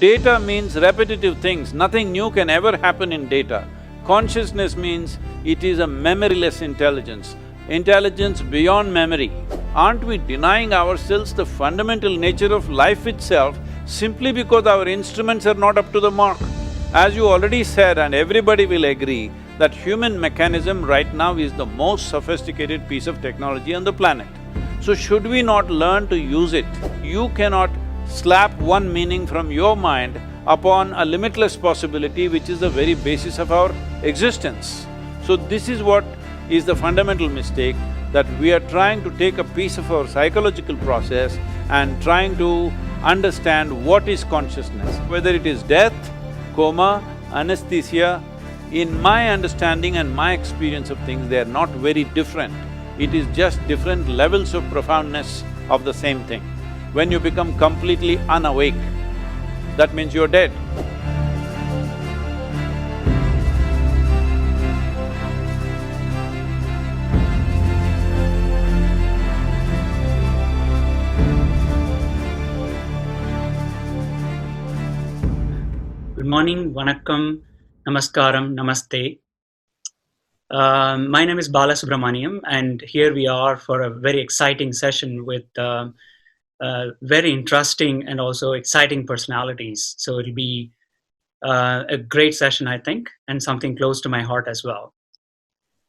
Data means repetitive things, nothing new can ever happen in data. Consciousness means it is a memoryless intelligence, intelligence beyond memory. Aren't we denying ourselves the fundamental nature of life itself simply because our instruments are not up to the mark? As you already said, and everybody will agree, that human mechanism right now is the most sophisticated piece of technology on the planet. So should we not learn to use it? You cannot slap one meaning from your mind upon a limitless possibility which is the very basis of our existence. So this is what is the fundamental mistake, that we are trying to take a piece of our psychological process and trying to understand what is consciousness. Whether it is death, coma, anesthesia, in my understanding and my experience of things, they are not very different. It is just different levels of profoundness of the same thing. When you become completely unawake, that means you're dead. Good morning, vanakkam, namaskaram, namaste. My name is Bala Subramaniam, and here we are for a very exciting session with very interesting and also exciting personalities. So it'll be a great session, I think, and something close to my heart as well.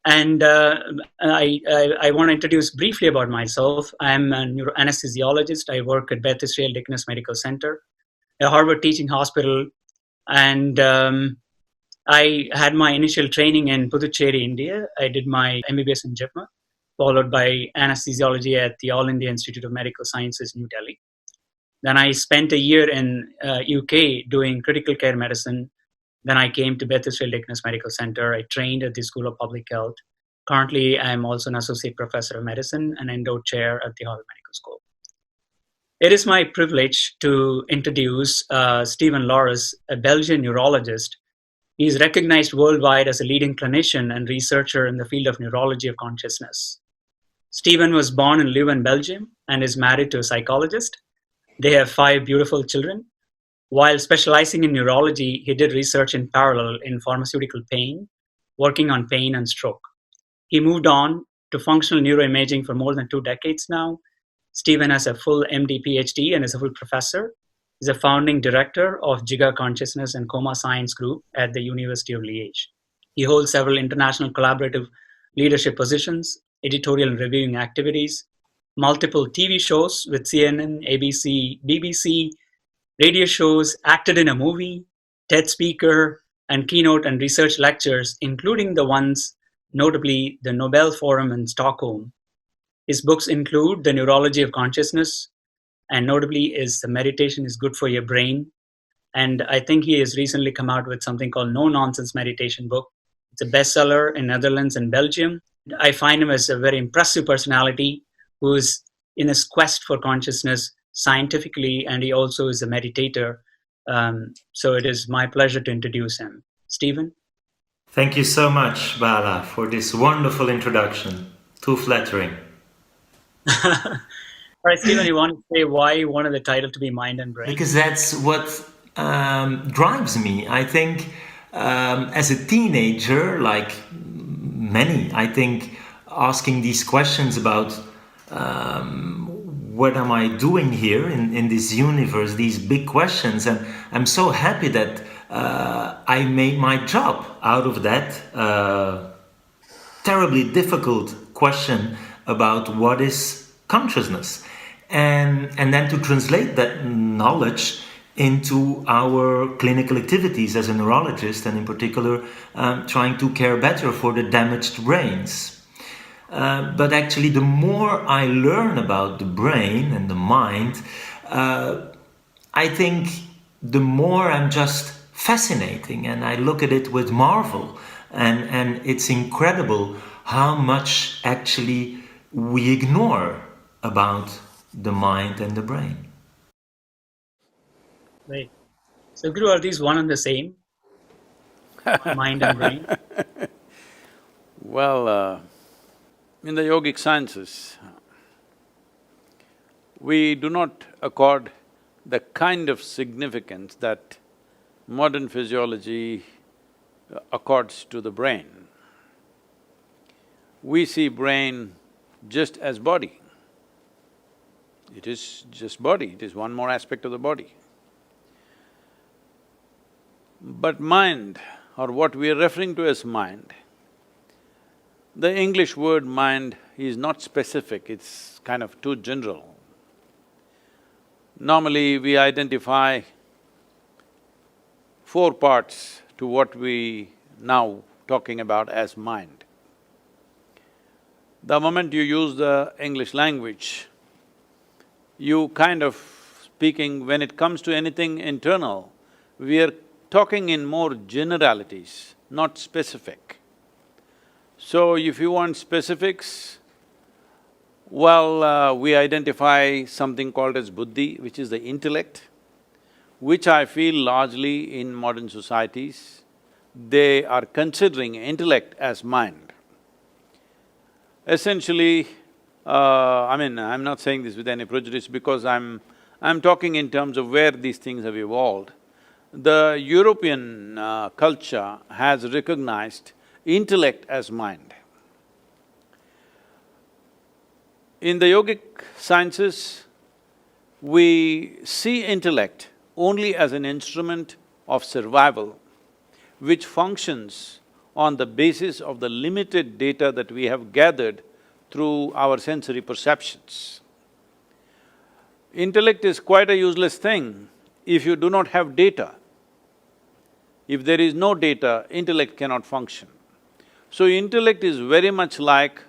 And I want to introduce briefly about myself. I'm a neuroanesthesiologist. I work at Beth Israel Deaconess Medical Center, a Harvard teaching hospital, and I had my initial training in Puducherry, India. I did my MBBS in JIPMA, followed by anesthesiology at the All India Institute of Medical Sciences, New Delhi. Then I spent a year in UK doing critical care medicine. Then I came to Beth Israel Deaconess Medical Center. I trained at the School of Public Health. Currently, I'm also an associate professor of medicine and endowed chair at the Harvard Medical School. It is my privilege to introduce Stephen Laureys, a Belgian neurologist. He is recognized worldwide as a leading clinician and researcher in the field of neurology of consciousness. Stephen was born in Leuven, Belgium, and is married to a psychologist. They have 5 beautiful children. While specializing in neurology, he did research in parallel in pharmaceutical pain, working on pain and stroke. He moved on to functional neuroimaging for more than 2 decades now. Stephen has a full MD PhD and is a full professor. He's a founding director of Jiga Consciousness and Coma Science Group at the University of Liège. He holds several international collaborative leadership positions, editorial and reviewing activities, multiple TV shows with CNN, ABC, BBC, radio shows, acted in a movie, TED speaker, and keynote and research lectures, including the ones, notably the Nobel Forum in Stockholm. His books include The Neurology of Consciousness, and notably is The Meditation is Good for Your Brain. And I think he has recently come out with something called No Nonsense Meditation book. It's a bestseller in Netherlands and Belgium. I find him as a very impressive personality who is in his quest for consciousness scientifically, and he also is a meditator. So it is my pleasure to introduce him. Stephen? Thank you so much, Bala, for this wonderful introduction. Too flattering. All right, Stephen, you want to say why you wanted the title to be Mind and Brain? Because that's what drives me. I think as a teenager, like many, I think asking these questions about what am I doing here in this universe, these big questions. And I'm so happy that I made my job out of that terribly difficult question about what is consciousness. And then to translate that knowledge into our clinical activities as a neurologist, and in particular trying to care better for the damaged brains. But actually, the more I learn about the brain and the mind, I think the more I'm just fascinating, and I look at it with marvel. And it's incredible how much actually we ignore about the mind and the brain. Right. So, Guru, are these one and the same? Mind and brain? Well, in the yogic sciences, we do not accord the kind of significance that modern physiology accords to the brain. We see brain just as body. It is just body, it is one more aspect of the body. But mind, or what we are referring to as mind, the English word mind is not specific, it's kind of too general. Normally, we identify four parts to what we now talking about as mind. The moment you use the English language, you kind of speaking, when it comes to anything internal, we are talking in more generalities, not specific. So if you want specifics, well, we identify something called as buddhi, which is the intellect, which I feel largely in modern societies, they are considering intellect as mind. Essentially, I'm not saying this with any prejudice because I'm talking in terms of where these things have evolved. The European culture has recognized intellect as mind. In the yogic sciences, we see intellect only as an instrument of survival, which functions on the basis of the limited data that we have gathered through our sensory perceptions. Intellect is quite a useless thing if you do not have data. If there is no data, intellect cannot function. So intellect is very much like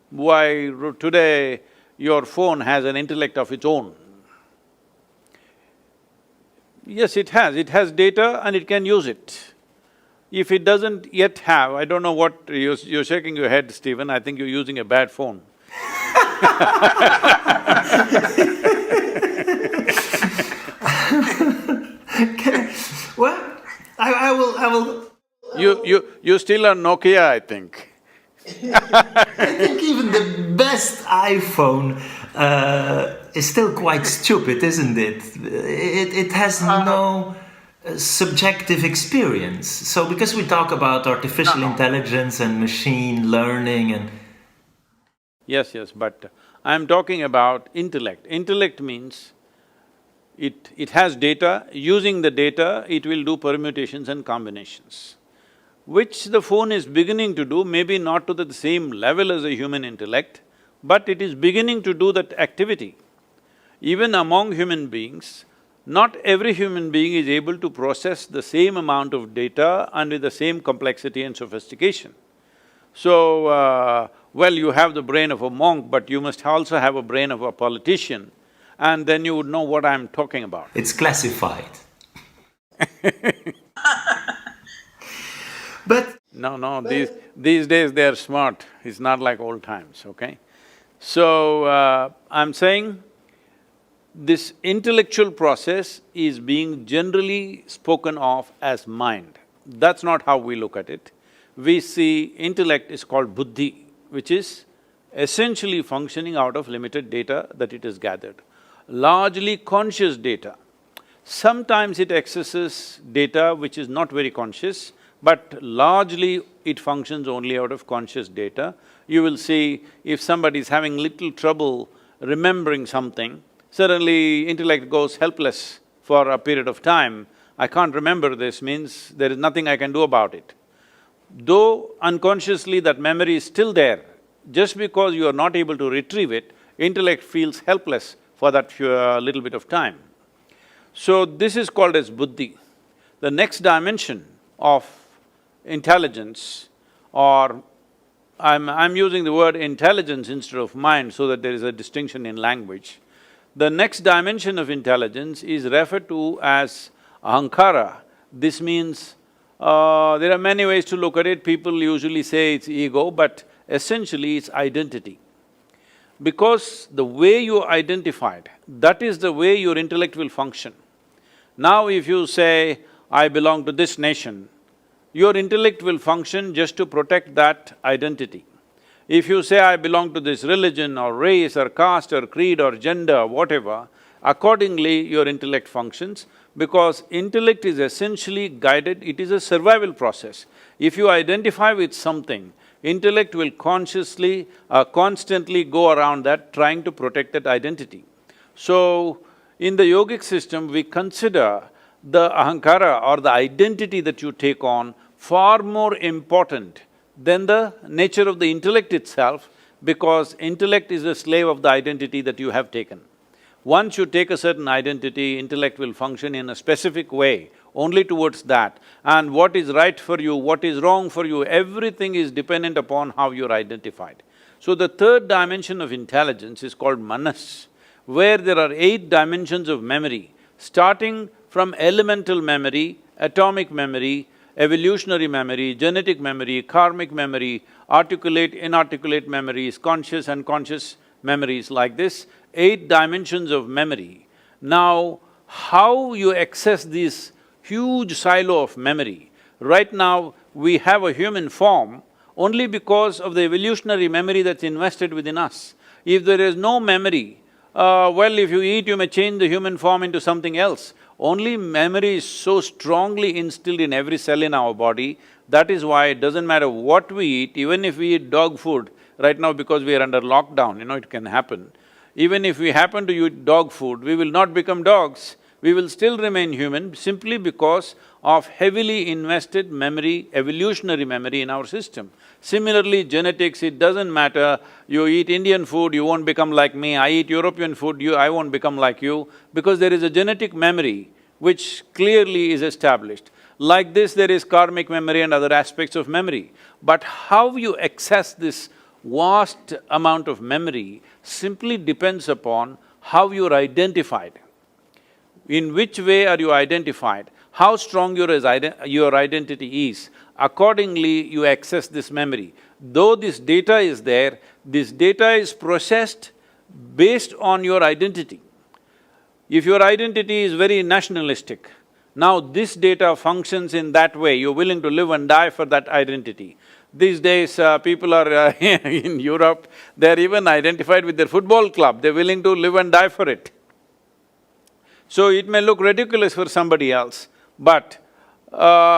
why today your phone has an intellect of its own. Yes, it has data and it can use it. If it doesn't yet have, I don't know what… you're shaking your head, Stephen, I think you're using a bad phone. Well, I will… You still are Nokia, I think. I think even the best iPhone is still quite stupid, isn't it? It has no subjective experience. So because we talk about artificial intelligence and machine learning and… Yes, but I'm talking about intellect. Intellect means it has data, using the data, it will do permutations and combinations, which the phone is beginning to do, maybe not to the same level as a human intellect, but it is beginning to do that activity. Even among human beings, not every human being is able to process the same amount of data and with the same complexity and sophistication. So, well, you have the brain of a monk, but you must also have a brain of a politician, and then you would know what I'm talking about. It's classified. But… No, these days they're smart, it's not like old times, okay? So, I'm saying this intellectual process is being generally spoken of as mind. That's not how we look at it. We see intellect is called buddhi, which is essentially functioning out of limited data that it has gathered, largely conscious data. Sometimes it accesses data which is not very conscious, but largely it functions only out of conscious data. You will see if somebody is having little trouble remembering something, suddenly intellect goes helpless for a period of time. I can't remember this means there is nothing I can do about it. Though unconsciously that memory is still there, just because you are not able to retrieve it, intellect feels helpless for that little bit of time. So this is called as buddhi. The next dimension of intelligence, or I'm using the word intelligence instead of mind so that there is a distinction in language. The next dimension of intelligence is referred to as ahankara. This means, there are many ways to look at it, people usually say it's ego, but essentially it's identity. Because the way you identified, that is the way your intellect will function. Now if you say, I belong to this nation, your intellect will function just to protect that identity. If you say, I belong to this religion or race or caste or creed or gender, whatever, Accordingly, your intellect functions, because intellect is essentially guided, it is a survival process. If you identify with something, intellect will constantly go around that, trying to protect that identity. So, in the yogic system, we consider the ahankara or the identity that you take on far more important than the nature of the intellect itself, because intellect is a slave of the identity that you have taken. Once you take a certain identity, intellect will function in a specific way, only towards that. And what is right for you, what is wrong for you, everything is dependent upon how you're identified. So the third dimension of intelligence is called manas, where there are 8 dimensions of memory, starting from elemental memory, atomic memory, evolutionary memory, genetic memory, karmic memory, articulate, inarticulate memories, conscious, unconscious memories, like this, 8 dimensions of memory. Now, how you access this huge silo of memory? Right now, we have a human form only because of the evolutionary memory that's invested within us. If there is no memory, well, if you eat, you may change the human form into something else. Only memory is so strongly instilled in every cell in our body, that is why it doesn't matter what we eat, even if we eat dog food, right now because we are under lockdown, it can happen. Even if we happen to eat dog food, we will not become dogs, we will still remain human simply because of heavily invested memory, evolutionary memory in our system. Similarly, genetics, it doesn't matter, you eat Indian food, you won't become like me, I eat European food, I won't become like you, because there is a genetic memory which clearly is established. Like this, there is karmic memory and other aspects of memory. But how you access this vast amount of memory simply depends upon how you're identified. In which way are you identified? How strong your identity is, accordingly you access this memory. Though this data is there, this data is processed based on your identity. If your identity is very nationalistic, now this data functions in that way, you're willing to live and die for that identity. These days, people are in Europe, they're even identified with their football club, they're willing to live and die for it. So it may look ridiculous for somebody else, but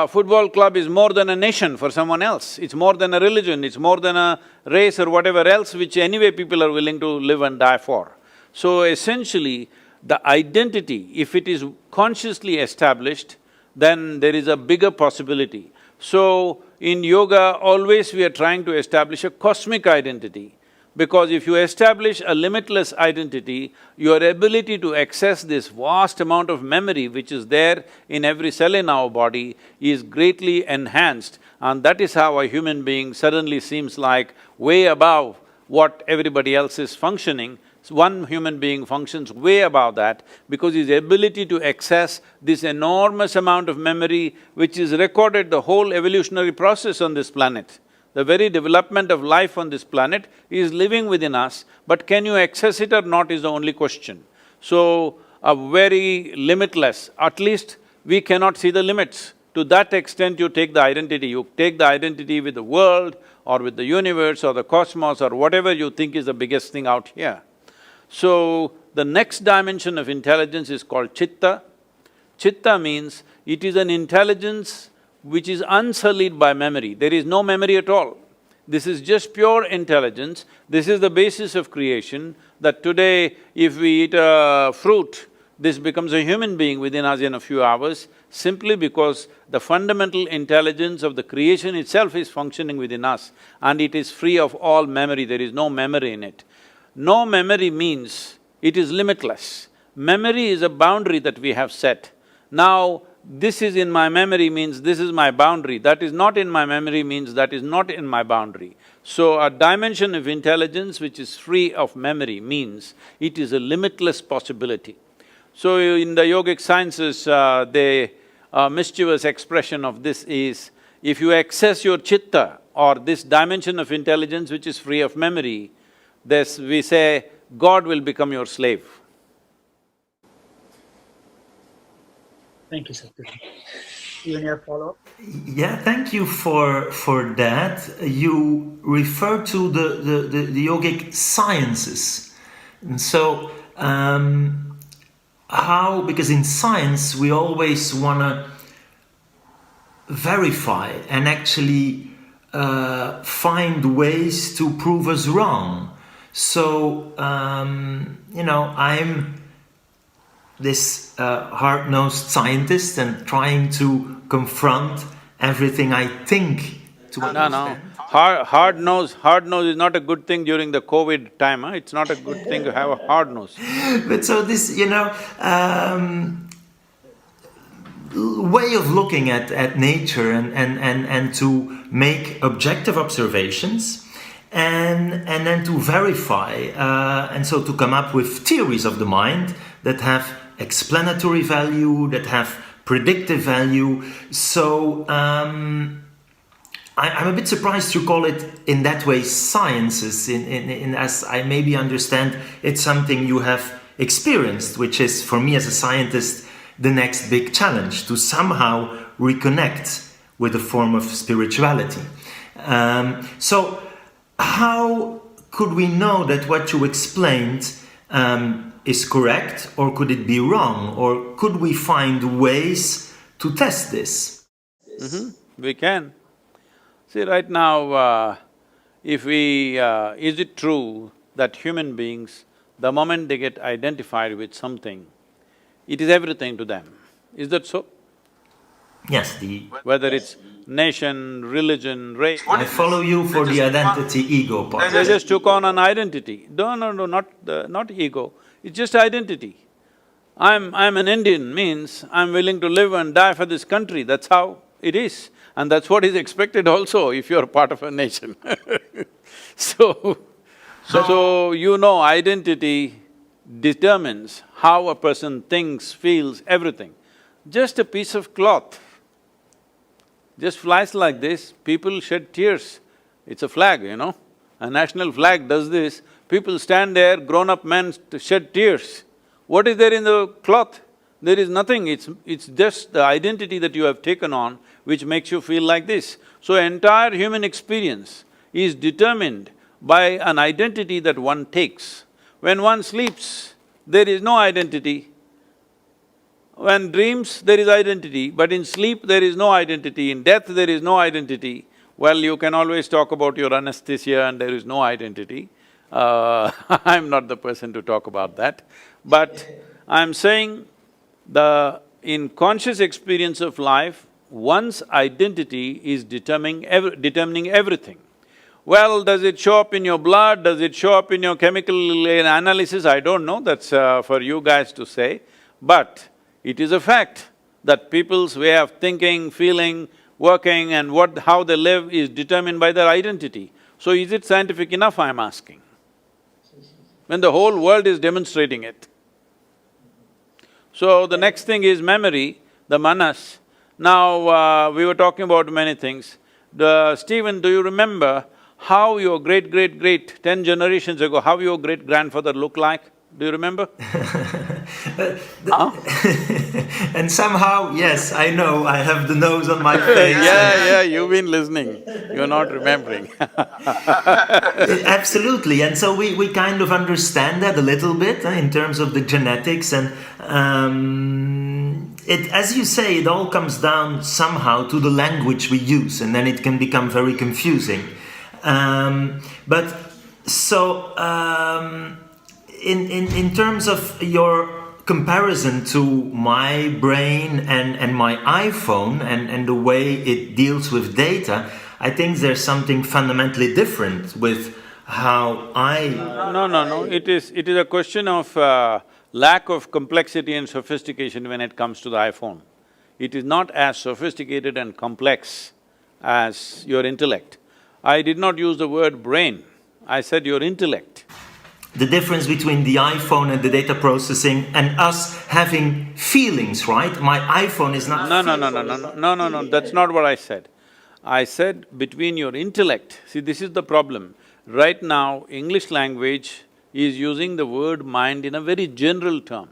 football club is more than a nation for someone else. It's more than a religion, it's more than a race or whatever else which anyway people are willing to live and die for. So essentially, the identity, if it is consciously established, then there is a bigger possibility. So in yoga, always we are trying to establish a cosmic identity. Because if you establish a limitless identity, your ability to access this vast amount of memory which is there in every cell in our body is greatly enhanced, and that is how a human being suddenly seems like way above what everybody else is functioning. So one human being functions way above that because his ability to access this enormous amount of memory which is recorded the whole evolutionary process on this planet. The very development of life on this planet is living within us, but can you access it or not is the only question. So, a very limitless, at least we cannot see the limits. To that extent you take the identity, you take the identity with the world or with the universe or the cosmos or whatever you think is the biggest thing out here. So, the next dimension of intelligence is called chitta. Chitta means it is an intelligence which is unsullied by memory. There is no memory at all. This is just pure intelligence. This is the basis of creation, that today if we eat a fruit, this becomes a human being within us in a few hours, simply because the fundamental intelligence of the creation itself is functioning within us and it is free of all memory, there is no memory in it. No memory means it is limitless. Memory is a boundary that we have set. Now, this is in my memory means this is my boundary, that is not in my memory means that is not in my boundary. So a dimension of intelligence which is free of memory means it is a limitless possibility. So in the yogic sciences, the mischievous expression of this is, if you access your chitta or this dimension of intelligence which is free of memory, this we say, God will become your slave. Thank you, Sadhguru. You and your follow-up? Yeah, thank you for that. You refer to the yogic sciences. And so, how, because in science we always want to verify and actually find ways to prove us wrong. So, I'm this hard-nosed scientist and trying to confront everything I think to understand. Hard nose is not a good thing during the COVID time, huh? It's not a good thing to have a hard nose. But so this, way of looking at nature and to make objective observations and then to verify and so to come up with theories of the mind that have explanatory value, that have predictive value. So I'm a bit surprised you call it in that way sciences, in as I maybe understand it's something you have experienced, which is for me as a scientist the next big challenge, to somehow reconnect with a form of spirituality. So how could we know that what you explained is correct, or could it be wrong, or could we find ways to test this? We can. See, right now, is it true that human beings, the moment they get identified with something, it is everything to them? Is that so? Yes, Whether it's nation, religion, race… I follow you for the identity ego part. They just took on an identity. No, not ego, it's just identity. I'm an Indian means I'm willing to live and die for this country, that's how it is. And that's what is expected also if you're part of a nation. So identity determines how a person thinks, feels, everything. Just a piece of cloth just flies like this, people shed tears. It's a flag, a national flag does this, people stand there, grown-up men shed tears. What is there in the cloth? There is nothing, it's just the identity that you have taken on which makes you feel like this. So entire human experience is determined by an identity that one takes. When one sleeps, there is no identity. When dreams, there is identity, but in sleep there is no identity, in death there is no identity. Well, you can always talk about your anesthesia and there is no identity. I'm not the person to talk about that. But I'm saying in conscious experience of life, one's identity is determining everything. Well, does it show up in your blood, does it show up in your chemical analysis? I don't know, that's for you guys to say. But it is a fact that people's way of thinking, feeling, working and how they live is determined by their identity. So is it scientific enough, I'm asking? When the whole world is demonstrating it. So the next thing is memory, the manas. Now, we were talking about many things. Stephen, do you remember how your great-great-great, 10 generations ago, how your great-grandfather looked like? Do you remember? And somehow, yes, I know, I have the nose on my face. Yeah, you've been listening, you're not remembering. Absolutely, and so we kind of understand that a little bit in terms of the genetics, and as you say, it all comes down somehow to the language we use, and then it can become very confusing. But so, in terms of your comparison to my brain and my iPhone and the way it deals with data, I think there's something fundamentally different with how I… No, it is a question of lack of complexity and sophistication when it comes to the iPhone. It is not as sophisticated and complex as your intellect. I did not use the word brain, I said your intellect. The difference between the iPhone and the data processing and us having feelings, right? My iPhone is not… No, that's not what I said. I said between your intellect, see this is the problem. Right now, English language is using the word mind in a very general term.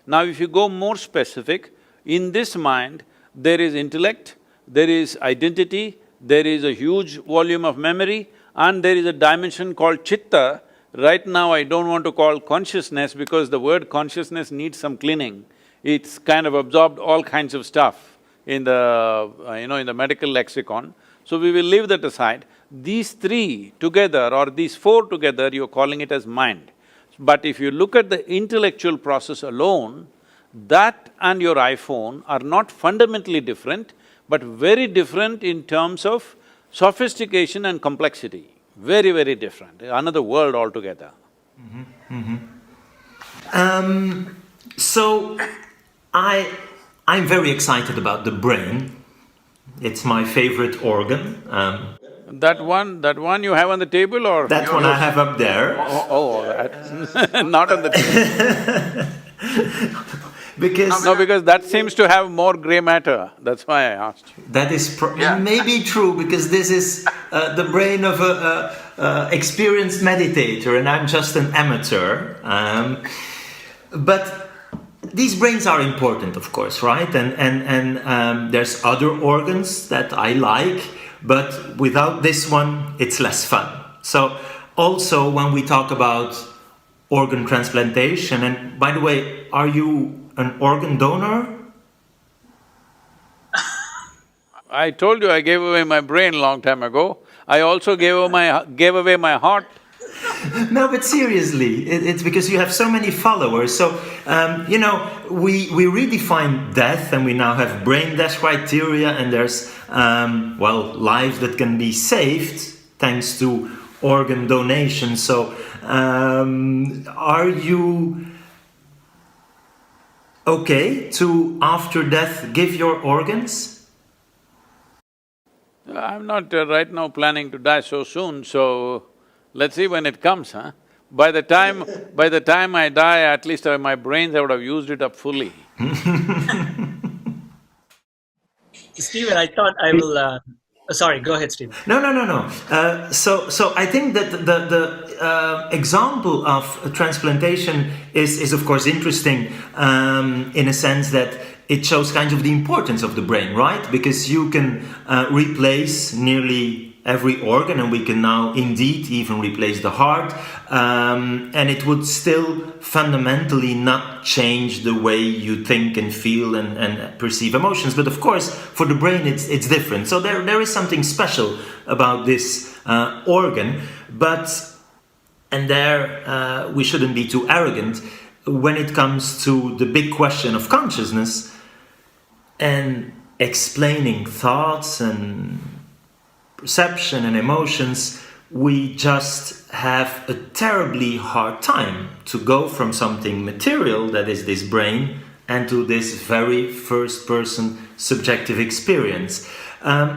Now if you go more specific, in this mind, there is intellect, there is identity, there is a huge volume of memory, and there is a dimension called chitta, Right now I don't want to call consciousness because the word consciousness needs some cleaning. It's kind of absorbed all kinds of stuff in the, in the medical lexicon. So we will leave that aside. These three together or these four together, you're calling it as mind. But if you look at the intellectual process alone, that and your iPhone are not fundamentally different, but very different in terms of sophistication and complexity. Very, very different, another world altogether. So, I'm very excited about the brain. It's my favorite organ. That one you have on the table or? That one I have up there. That's not on the table. Because… No, because that seems to have more grey matter, that's why I asked you. That is maybe true, because this is the brain of a experienced meditator and I'm just an amateur. But these brains are important, of course, right? And there's other organs that I like, but without this one, it's less fun. So also when we talk about organ transplantation, and by the way, are you an organ donor? I told you I gave away my brain long time ago. I also gave away my heart. No, but seriously, it's because you have so many followers. So, we redefine death and we now have brain death criteria, and there's, lives that can be saved thanks to organ donation. So, are you okay to, after death, give your organs? I'm not right now planning to die so soon, so let's see when it comes, huh? By the time I die, at least my brains, I would have used it up fully. Stephen, I thought I will… sorry, go ahead, Stephen. No. So I think that the example of transplantation is of course interesting in a sense that it shows kind of the importance of the brain, right? Because you can replace nearly every organ, and we can now indeed even replace the heart, and it would still fundamentally not change the way you think and feel and perceive emotions. But of course, for the brain, it's different. So there is something special about this organ, and there we shouldn't be too arrogant when it comes to the big question of consciousness and explaining thoughts and perception and emotions. We just have a terribly hard time to go from something material, that is this brain, and to this very first-person subjective experience.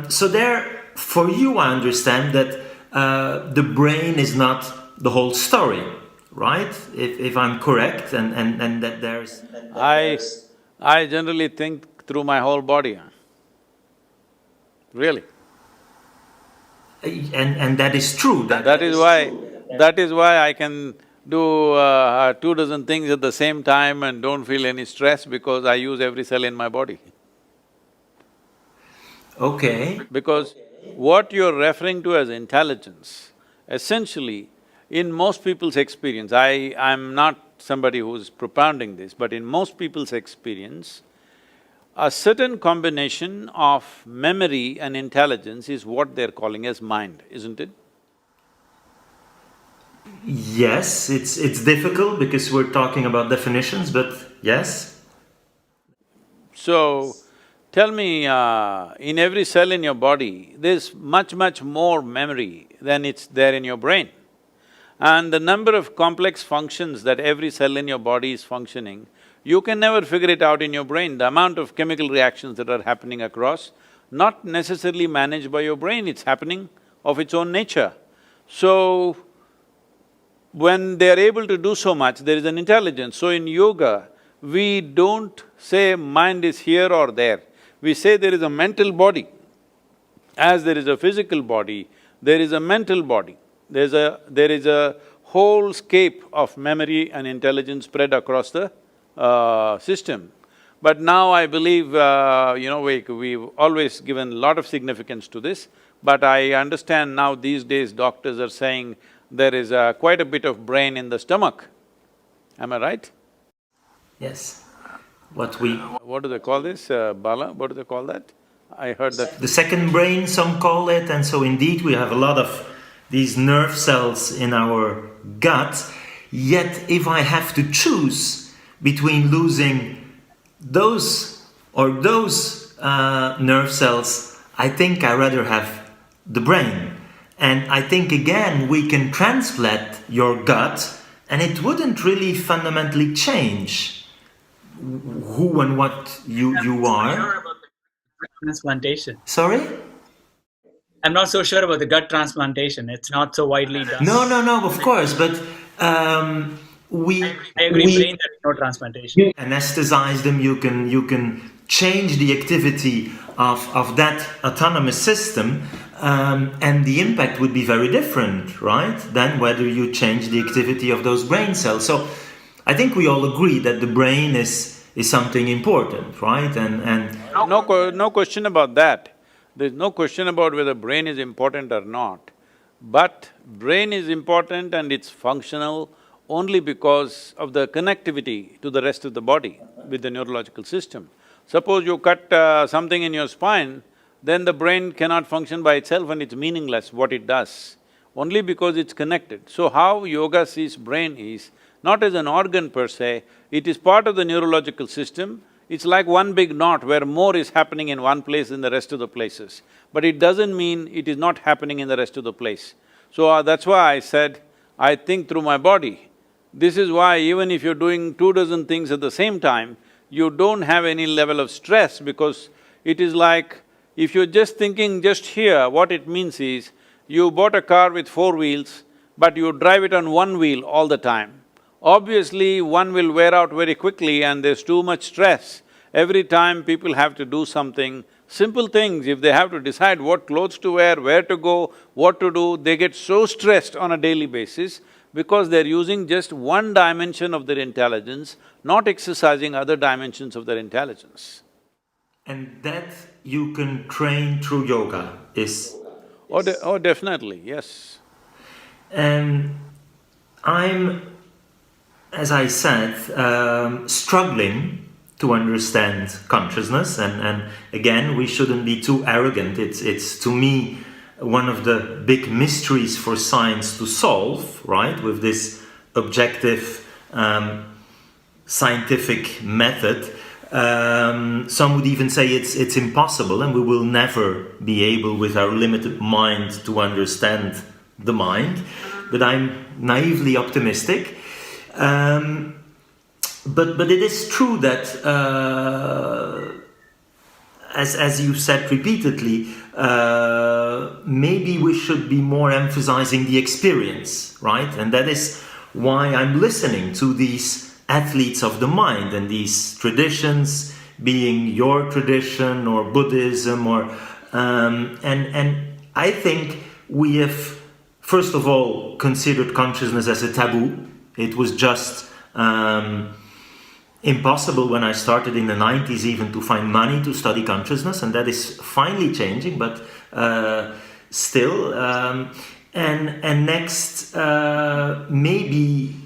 So there, for you, I understand that the brain is not the whole story, right? If I'm correct, and that there's… I generally think through my whole body, really. And that is true. That is why I can do 2 dozen things at the same time and don't feel any stress, because I use every cell in my body. Okay. Because what you're referring to as intelligence, essentially, in most people's experience, I'm not somebody who's propounding this, but in most people's experience, a certain combination of memory and intelligence is what they're calling as mind, isn't it? Yes, it's difficult because we're talking about definitions, but yes. So, tell me, in every cell in your body, there's much more memory than it's there in your brain. And the number of complex functions that every cell in your body is functioning, you can never figure it out in your brain. The amount of chemical reactions that are happening across, not necessarily managed by your brain, it's happening of its own nature. So, when they're able to do so much, there is an intelligence. So in yoga, we don't say mind is here or there. We say there is a mental body. As there is a physical body, there is a mental body. There is a whole scape of memory and intelligence spread across the system. But now I believe, we've always given a lot of significance to this, but I understand now these days doctors are saying there is quite a bit of brain in the stomach. Am I right? Yes. What do they call this, Bala? What do they call that? I heard that… The second brain, some call it, and so indeed we have a lot of these nerve cells in our gut. Yet if I have to choose between losing those or those nerve cells, I think I rather have the brain. And I think again we can transplant your gut and it wouldn't really fundamentally change who and what you are. Sure about the transplantation. Sorry? I'm not so sure about the gut transplantation. It's not so widely done. No, of course, but we I agree. Brain, there's no transplantation. anesthetize them. You can change the activity of that autonomous system, and the impact would be very different, right? Than whether you change the activity of those brain cells. So, I think we all agree that the brain is something important, right? And No question about that. There's no question about whether brain is important or not. But brain is important and it's functional only because of the connectivity to the rest of the body with the neurological system. Suppose you cut something in your spine, then the brain cannot function by itself and it's meaningless what it does, only because it's connected. So how yoga sees brain is not as an organ per se, it is part of the neurological system. It's like one big knot where more is happening in one place than the rest of the places. But it doesn't mean it is not happening in the rest of the place. So that's why I said, I think through my body. This is why even if you're doing 24 things at the same time, you don't have any level of stress because it is like, if you're just thinking just here, what it means is, you bought a car with 4 wheels, but you drive it on one wheel all the time. Obviously, one will wear out very quickly and there's too much stress. Every time people have to do something, simple things, if they have to decide what clothes to wear, where to go, what to do, they get so stressed on a daily basis because they're using just one dimension of their intelligence, not exercising other dimensions of their intelligence. And that you can train through yoga is… Oh, definitely, yes. And I'm, as I said, struggling to understand consciousness, and again, we shouldn't be too arrogant. It's to me one of the big mysteries for science to solve, right? With this objective scientific method. Some would even say it's impossible, and we will never be able, with our limited mind, to understand the mind. But I'm naively optimistic. But it is true that, as you said repeatedly, maybe we should be more emphasizing the experience, right? And that is why I'm listening to these athletes of the mind and these traditions, being your tradition or Buddhism or… and I think we have, first of all, considered consciousness as a taboo. It was just impossible when I started in the 90s even to find money to study consciousness, and that is finally changing, but still. And next, maybe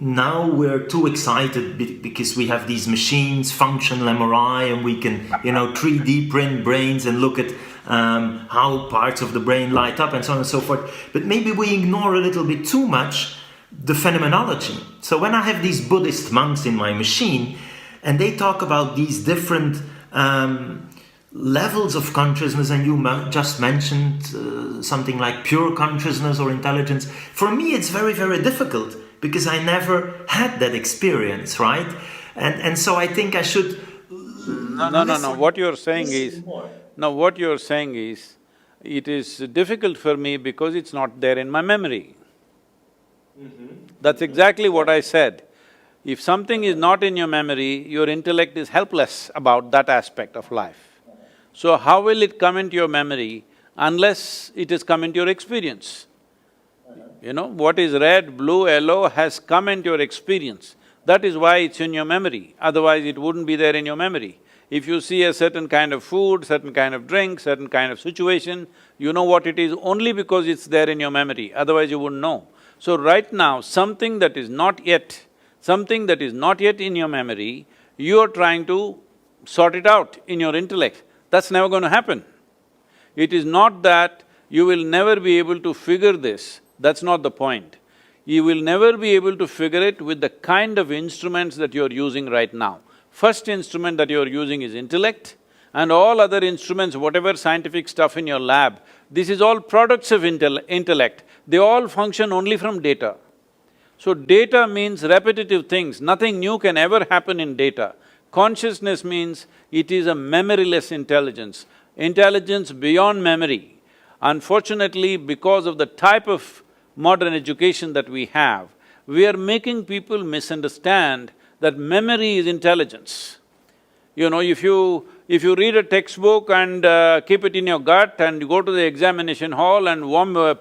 now we're too excited because we have these machines, functional MRI, and we can, 3D print brains and look at how parts of the brain light up and so on and so forth. But maybe we ignore a little bit too much the phenomenology. So when I have these Buddhist monks in my machine and they talk about these different levels of consciousness, and you just mentioned something like pure consciousness or intelligence, for me it's very, very difficult because I never had that experience, right? And so I think I should… No, what you're saying is… No, what you're saying is, it is difficult for me because it's not there in my memory. That's exactly what I said. If something is not in your memory, your intellect is helpless about that aspect of life. So how will it come into your memory unless it has come into your experience? What is red, blue, yellow has come into your experience. That is why it's in your memory, otherwise it wouldn't be there in your memory. If you see a certain kind of food, certain kind of drink, certain kind of situation, you know what it is only because it's there in your memory, otherwise you wouldn't know. So right now, something that is not yet in your memory, you are trying to sort it out in your intellect. That's never going to happen. It is not that you will never be able to figure this, that's not the point. You will never be able to figure it with the kind of instruments that you're using right now. First instrument that you're using is intellect, and all other instruments, whatever scientific stuff in your lab, this is all products of intellect. They all function only from data. So data means repetitive things, nothing new can ever happen in data. Consciousness means it is a memoryless intelligence, intelligence beyond memory. Unfortunately, because of the type of modern education that we have, we are making people misunderstand that memory is intelligence. You know, if you read a textbook and keep it in your gut and you go to the examination hall and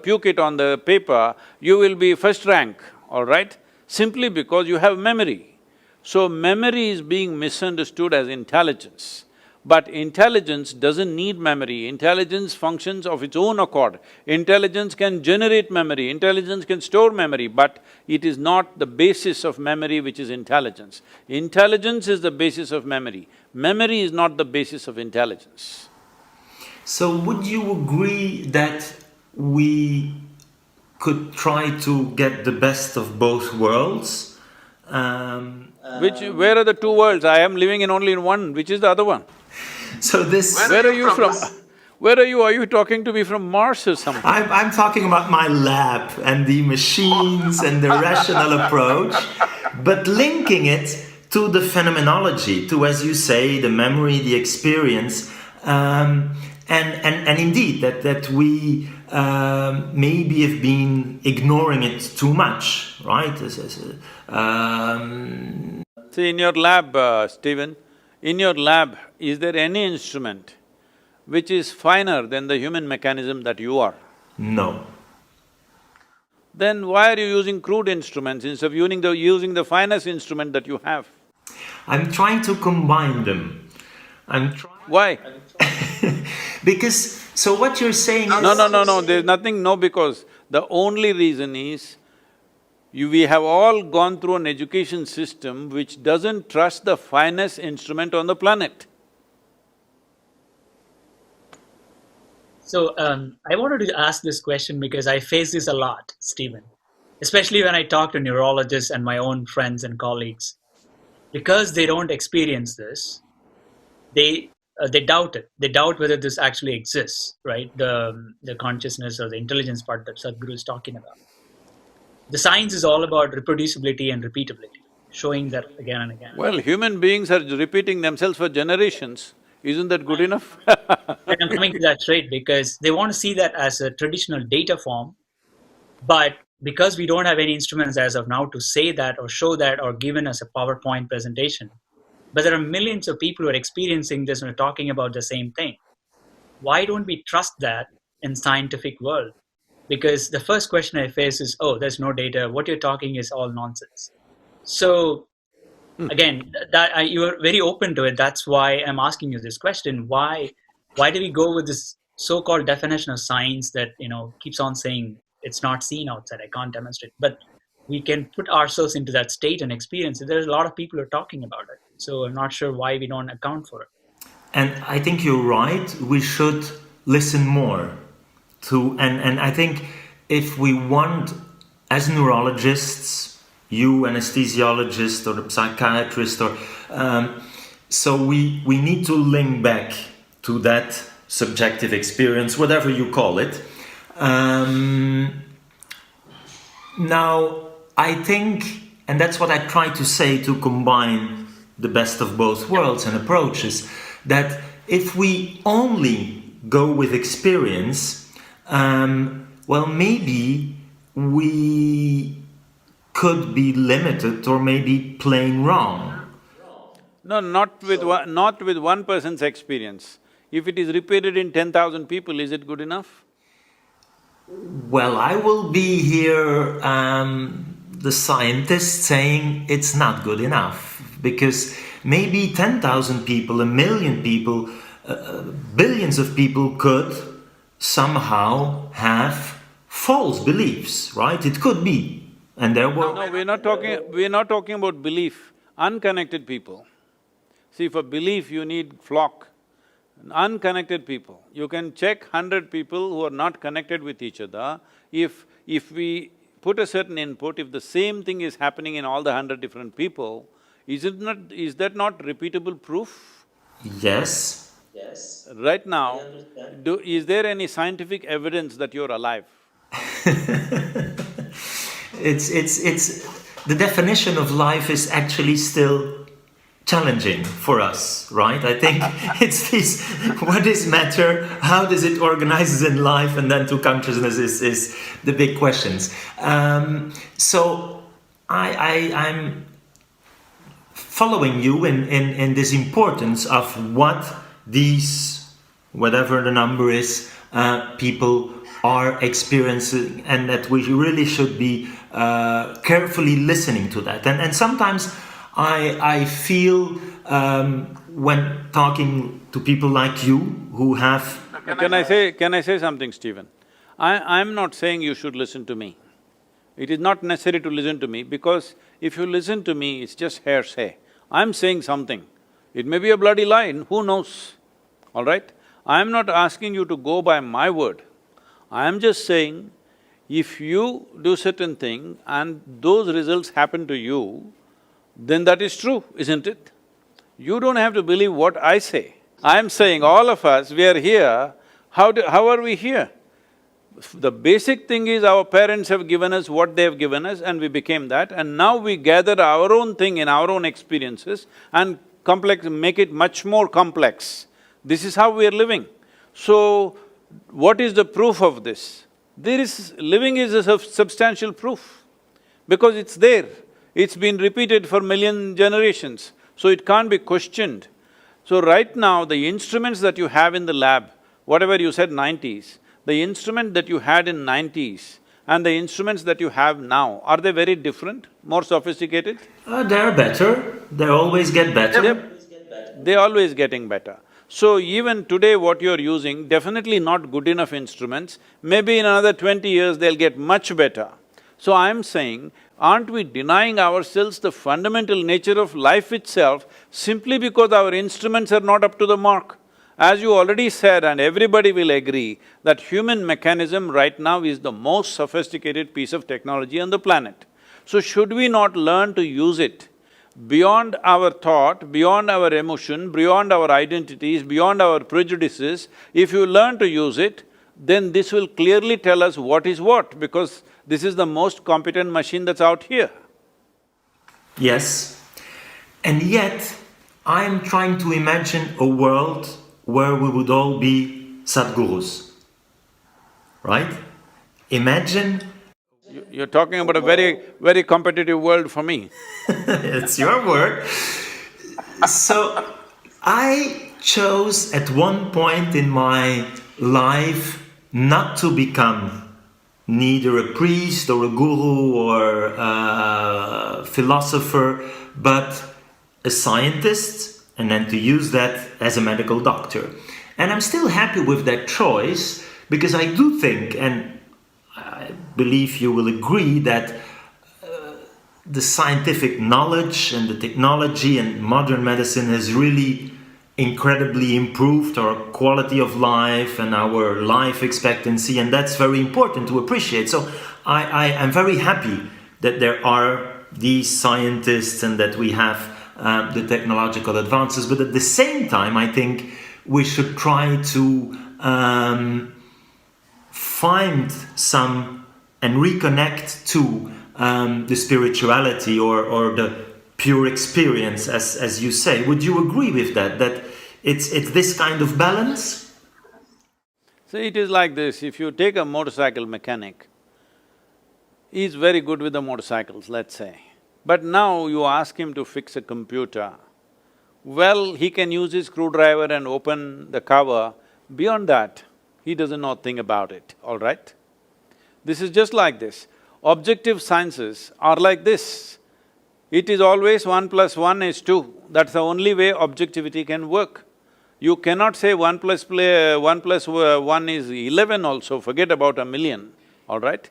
puke it on the paper, you will be first rank, all right? Simply because you have memory. So memory is being misunderstood as intelligence. But intelligence doesn't need memory, intelligence functions of its own accord. Intelligence can generate memory, intelligence can store memory, but it is not the basis of memory which is intelligence. Intelligence is the basis of memory. Memory is not the basis of intelligence. So would you agree that we could try to get the best of both worlds? Where are the two worlds? I am living in only in one, which is the other one? So this… Where are you from? Where are you? Are you talking to me from Mars or something? I'm talking about my lab and the machines and the rational approach, but linking it to the phenomenology, to, as you say, the memory, the experience, and indeed that we maybe have been ignoring it too much, right? See, in your lab, Stephen, in your lab, is there any instrument which is finer than the human mechanism that you are? No. Then why are you using crude instruments instead of using the finest instrument that you have? I'm trying to combine them. Why? Because… so what you're saying is… No, there's nothing no because. The only reason is, we have all gone through an education system which doesn't trust the finest instrument on the planet. So, I wanted to ask this question because I face this a lot, Stephen, especially when I talk to neurologists and my own friends and colleagues. Because they don't experience this, they doubt it. They doubt whether this actually exists, right? The consciousness or the intelligence part that Sadhguru is talking about. The science is all about reproducibility and repeatability, showing that again and again. Well, human beings are repeating themselves for generations. Isn't that good enough? And I'm coming to that straight because they want to see that as a traditional data form, but because we don't have any instruments as of now to say that or show that or given us a PowerPoint presentation, but there are millions of people who are experiencing this and are talking about the same thing. Why don't we trust that in scientific world? Because the first question I face is, oh, there's no data, what you're talking is all nonsense. So again, you are very open to it, that's why I'm asking you this question. Why do we go with this so-called definition of science that, keeps on saying it's not seen outside, I can't demonstrate, but we can put ourselves into that state and experience it. There's a lot of people who are talking about it, so I'm not sure why we don't account for it. And I think you're right, we should listen more to… and I think if we want, as neurologists, you anesthesiologist or a psychiatrist, or so we need to link back to that subjective experience, whatever you call it. Now, I think, and that's what I try to say to combine the best of both worlds and approaches, that if we only go with experience, well, maybe we could be limited or maybe plain wrong. No, not with one person's experience. If it is repeated in 10,000 people, is it good enough? Well, I will be here, the scientist, saying it's not good enough, because maybe 10,000 people, 1 million people, billions of people could somehow have false beliefs, right? It could be. And there were… No, we're not talking about belief, unconnected people. See, for belief you need flock. Unconnected people, you can check 100 people who are not connected with each other. If we put a certain input, if the same thing is happening in all the 100 different people, is that not repeatable proof? Yes. Right now, is there any scientific evidence that you're alive? It's… the definition of life is actually still challenging for us, right? I think it's this, what is matter, how does it organize in life, and then to consciousness is the big questions. So I'm following you in this importance of what these, whatever the number is, people are experiencing, and that we really should be carefully listening to that. And sometimes I feel when talking to people like you who have… Can I say something, Stephen? I'm not saying you should listen to me. It is not necessary to listen to me, because if you listen to me, it's just hearsay. I'm saying something. It may be a bloody lie, who knows, all right? I'm not asking you to go by my word. I am just saying, if you do certain thing and those results happen to you, then that is true, isn't it? You don't have to believe what I say. I'm saying all of us, we are here, how are we here? The basic thing is our parents have given us what they have given us and we became that, and now we gather our own thing in our own experiences and make it much more complex. This is how we are living. So, what is the proof of this? Living is a substantial proof, because it's there. It's been repeated for million generations, so it can't be questioned. So right now, the instruments that you have in the lab, whatever you said 90s, the instrument that you had in 90s and the instruments that you have now, are they very different, more sophisticated? They're better, they always get better. They're always getting better. So even today what you're using, definitely not good enough instruments, maybe in another 20 years they'll get much better. So I'm saying, aren't we denying ourselves the fundamental nature of life itself simply because our instruments are not up to the mark? As you already said, and everybody will agree, that human mechanism right now is the most sophisticated piece of technology on the planet. So should we not learn to use it beyond our thought, beyond our emotion, beyond our identities, beyond our prejudices? If you learn to use it, then this will clearly tell us what is what, because this is the most competent machine that's out here. Yes, and yet I am trying to imagine a world where we would all be Sadhgurus, right? Imagine… You're talking about a very competitive world for me. It's your word. So, I chose at one point in my life not to become neither a priest or a guru or a philosopher, but a scientist, and then to use that as a medical doctor. And I'm still happy with that choice, because I do think, and I believe you will agree, that the scientific knowledge and the technology and modern medicine has really incredibly improved our quality of life and our life expectancy, and that's very important to appreciate. So I am very happy that there are these scientists and that we have the technological advances, but at the same time I think we should try to find some and reconnect to the spirituality or the pure experience, as you say. Would you agree with that, that it's this kind of balance? See, it is like this, if you take a motorcycle mechanic, he's very good with the motorcycles, let's say. But now you ask him to fix a computer, well, he can use his screwdriver and open the cover. Beyond that, he doesn't know a thing about it, all right? This is just like this. Objective sciences are like this. It is always 1 + 1 is 2. That's the only way objectivity can work. You cannot say 1 + 1 is 11 also, forget about a million. all right?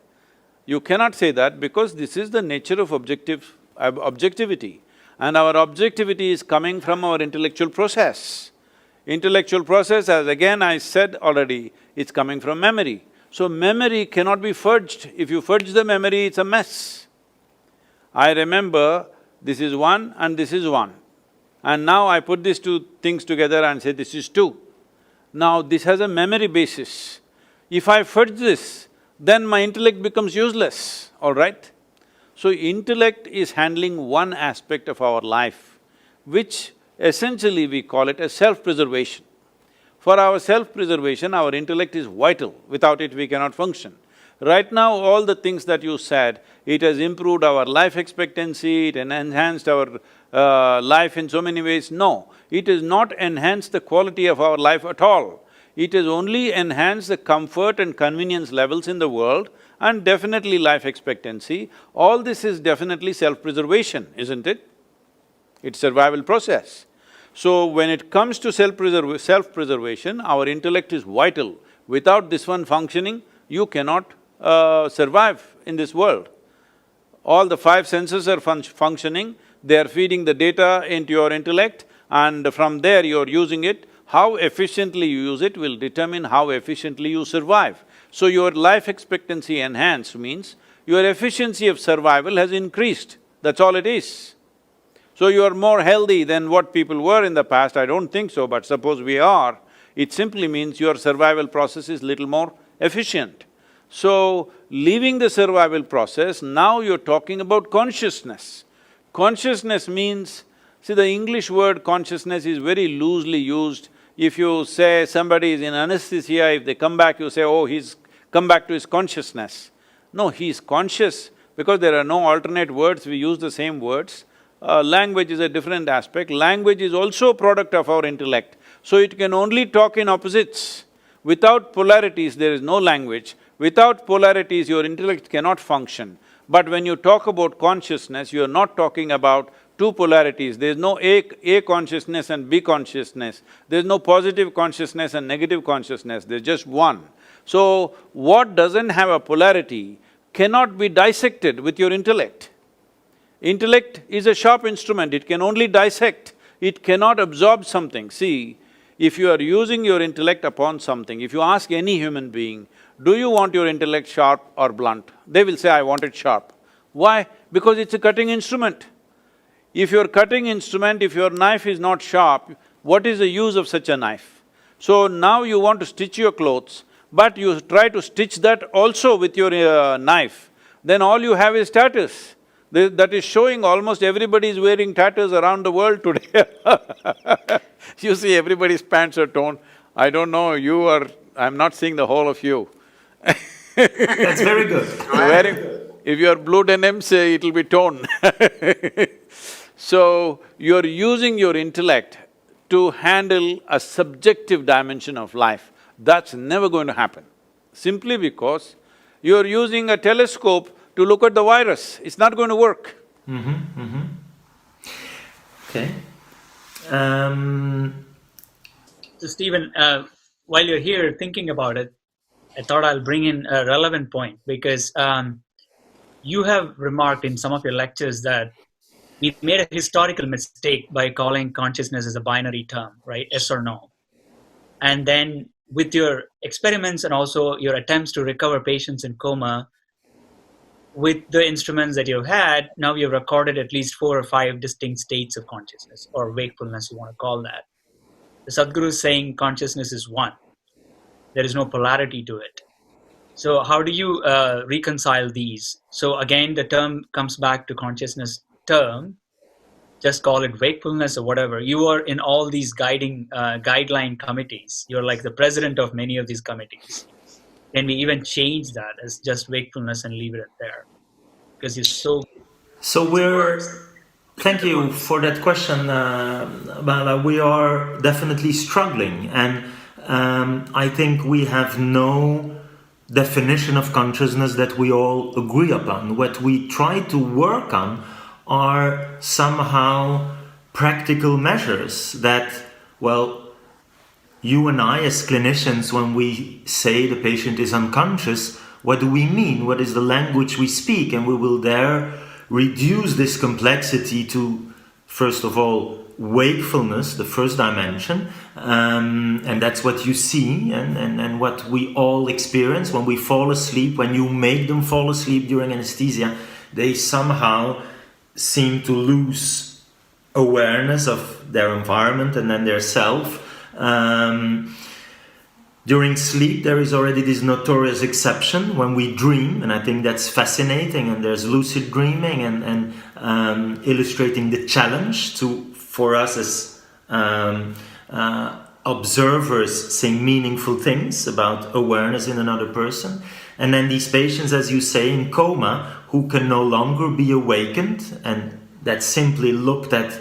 You cannot say that because this is the nature of objectivity. And our objectivity is coming from our intellectual process. Intellectual process, as again I said already, it's coming from memory. So memory cannot be fudged. If you fudge the memory, it's a mess. I remember this is one and this is one. And now I put these two things together and say this is two. Now this has a memory basis. If I fudge this, then my intellect becomes useless, all right? So intellect is handling one aspect of our life, which essentially we call it as self-preservation. For our self-preservation, our intellect is vital. Without it, we cannot function. Right now, all the things that you said, it has improved our life expectancy, it enhanced our life in so many ways. No, it has not enhanced the quality of our life at all. It has only enhanced the comfort and convenience levels in the world and definitely life expectancy. All this is definitely self-preservation, isn't it? It's survival process. So when it comes to self-preservation, our intellect is vital. Without this one functioning, you cannot survive in this world. All the five senses are functioning, they are feeding the data into your intellect and from there you're using it. How efficiently you use it will determine how efficiently you survive. So your life expectancy enhanced means your efficiency of survival has increased, that's all it is. So you are more healthy than what people were in the past, I don't think so, but suppose we are, it simply means your survival process is little more efficient. So, leaving the survival process, now you're talking about consciousness. Consciousness means, see the English word consciousness is very loosely used. If you say somebody is in anesthesia, if they come back, you say, oh, he's come back to his consciousness. No, he's conscious because there are no alternate words, we use the same words. Language is a different aspect. Language is also a product of our intellect. So it can only talk in opposites. Without polarities, there is no language. Without polarities, your intellect cannot function. But when you talk about consciousness, you are not talking about two polarities. There is no A consciousness and B consciousness. There is no positive consciousness and negative consciousness, there's just one. So, what doesn't have a polarity cannot be dissected with your intellect. Intellect is a sharp instrument, it can only dissect, it cannot absorb something. See, if you are using your intellect upon something, if you ask any human being, do you want your intellect sharp or blunt? They will say, I want it sharp. Why? Because it's a cutting instrument. If your cutting instrument, if your knife is not sharp, what is the use of such a knife? So now you want to stitch your clothes, but you try to stitch that also with your knife, then all you have is tatters. That is showing almost everybody is wearing tatters around the world today. You see everybody's pants are torn. I don't know, you are… I'm not seeing the whole of you. That's very good. If you are blue denims, it'll be torn. So, you're using your intellect to handle a subjective dimension of life. That's never going to happen. Simply because you're using a telescope to look at the virus, it's not going to work. Okay. So Stephen, while you're here thinking about it, I thought I'll bring in a relevant point because you have remarked in some of your lectures that we made a historical mistake by calling consciousness as a binary term, right? Yes or no. And then with your experiments and also your attempts to recover patients in coma, with the instruments that you've had, now you've recorded at least 4 or 5 distinct states of consciousness, or wakefulness, you want to call that. The Sadhguru is saying consciousness is one. There is no polarity to it. So how do you reconcile these? So again, the term comes back to consciousness term, just call it wakefulness or whatever. You are in all these guideline committees. You're like the president of many of these committees. Can we even change that as just wakefulness and leave it there? Because you're so… So thank you for that question, Bala. We are definitely struggling, and I think we have no definition of consciousness that we all agree upon. What we try to work on are somehow practical measures that, well, you and I as clinicians, when we say the patient is unconscious, what do we mean, what is the language we speak, and we will there reduce this complexity to, first of all, wakefulness, the first dimension, and that's what you see and what we all experience when we fall asleep. When you make them fall asleep during anesthesia, they somehow seem to lose awareness of their environment and then their self. During sleep, there is already this notorious exception when we dream, and I think that's fascinating. And there's lucid dreaming and illustrating the challenge for us as observers, saying meaningful things about awareness in another person. And then these patients, as you say, in coma, who can no longer be awakened, and that's simply looked at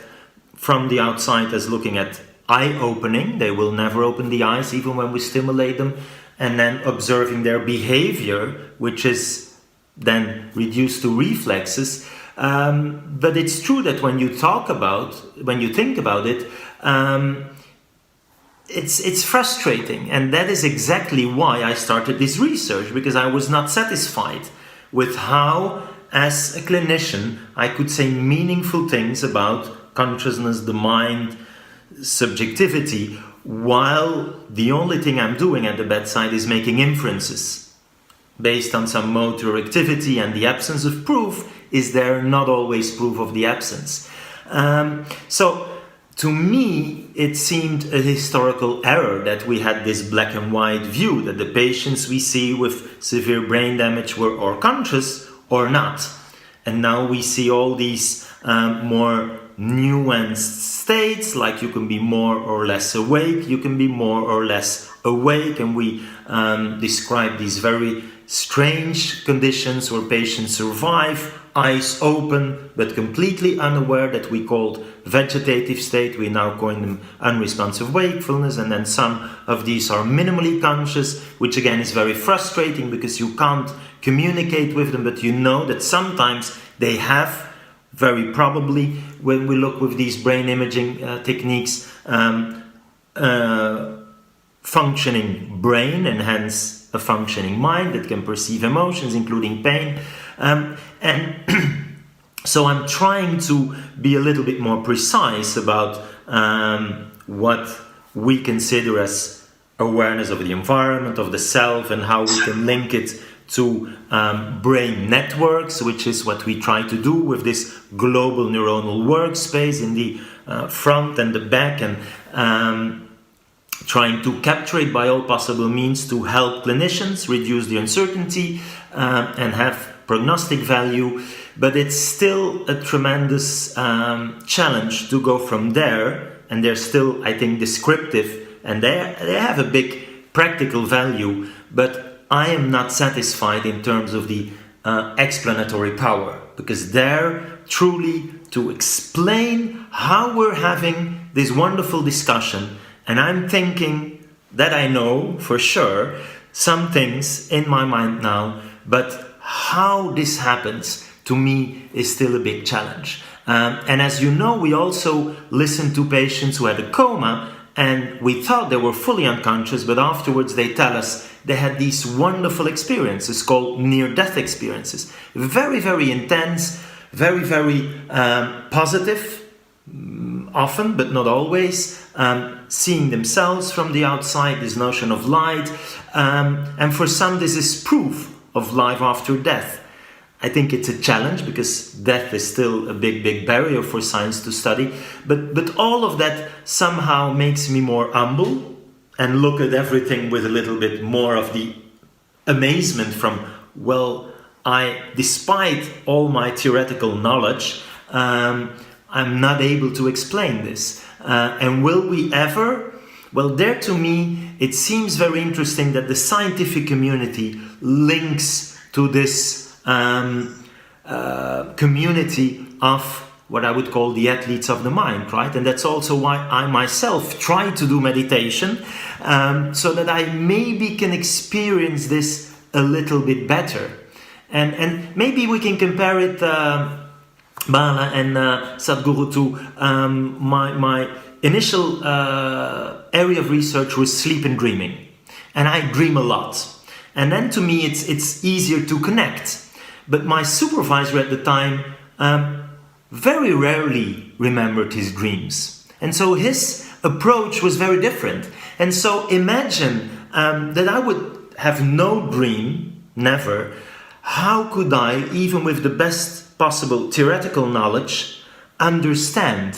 from the outside as looking at eye-opening. They will never open the eyes even when we stimulate them, and then observing their behavior, which is then reduced to reflexes. But it's true that when you think about it, it's frustrating, and that is exactly why I started this research, because I was not satisfied with how, as a clinician, I could say meaningful things about consciousness, the mind, subjectivity, while the only thing I'm doing at the bedside is making inferences based on some motor activity, and the absence of proof is there, not always proof of the absence. So to me, it seemed a historical error that we had this black and white view, that the patients we see with severe brain damage were or conscious or not. And now we see all these more nuanced states, like you can be more or less awake, you can be more or less awake, and we describe these very strange conditions where patients survive, eyes open but completely unaware, that we called vegetative state. We now call them unresponsive wakefulness, and then some of these are minimally conscious, which again is very frustrating because you can't communicate with them, but you know that sometimes they have, very probably, when we look with these brain imaging techniques, functioning brain, and hence a functioning mind that can perceive emotions, including pain. And so I'm trying to be a little bit more precise about what we consider as awareness of the environment, of the self, and how we can link it to brain networks, which is what we try to do with this global neuronal workspace in the front and the back, and trying to capture it by all possible means to help clinicians reduce the uncertainty and have prognostic value. But it's still a tremendous challenge to go from there, and they're still, I think, descriptive, and they have a big practical value, but I am not satisfied in terms of the explanatory power, because they're truly to explain how we're having this wonderful discussion, and I'm thinking that I know for sure some things in my mind now, but how this happens to me is still a big challenge. And as you know, we also listened to patients who had a coma, and we thought they were fully unconscious, but afterwards they tell us they had these wonderful experiences called near-death experiences. Very, very intense, very, very positive, often, but not always, seeing themselves from the outside, this notion of light. And for some, this is proof of life after death. I think it's a challenge because death is still a big, big barrier for science to study. But all of that somehow makes me more humble and look at everything with a little bit more of the amazement from, well, despite all my theoretical knowledge, I'm not able to explain this. And will we ever? Well, there to me, it seems very interesting that the scientific community links to this community of what I would call the athletes of the mind, right? And that's also why I myself try to do meditation, so that I maybe can experience this a little bit better. And maybe we can compare it, Bala and Sadhguru, to my initial area of research was sleep and dreaming. And I dream a lot. And then to me it's easier to connect. But my supervisor at the time very rarely remembered his dreams. And so his approach was very different. And so imagine that I would have no dream, never. How could I, even with the best possible theoretical knowledge, understand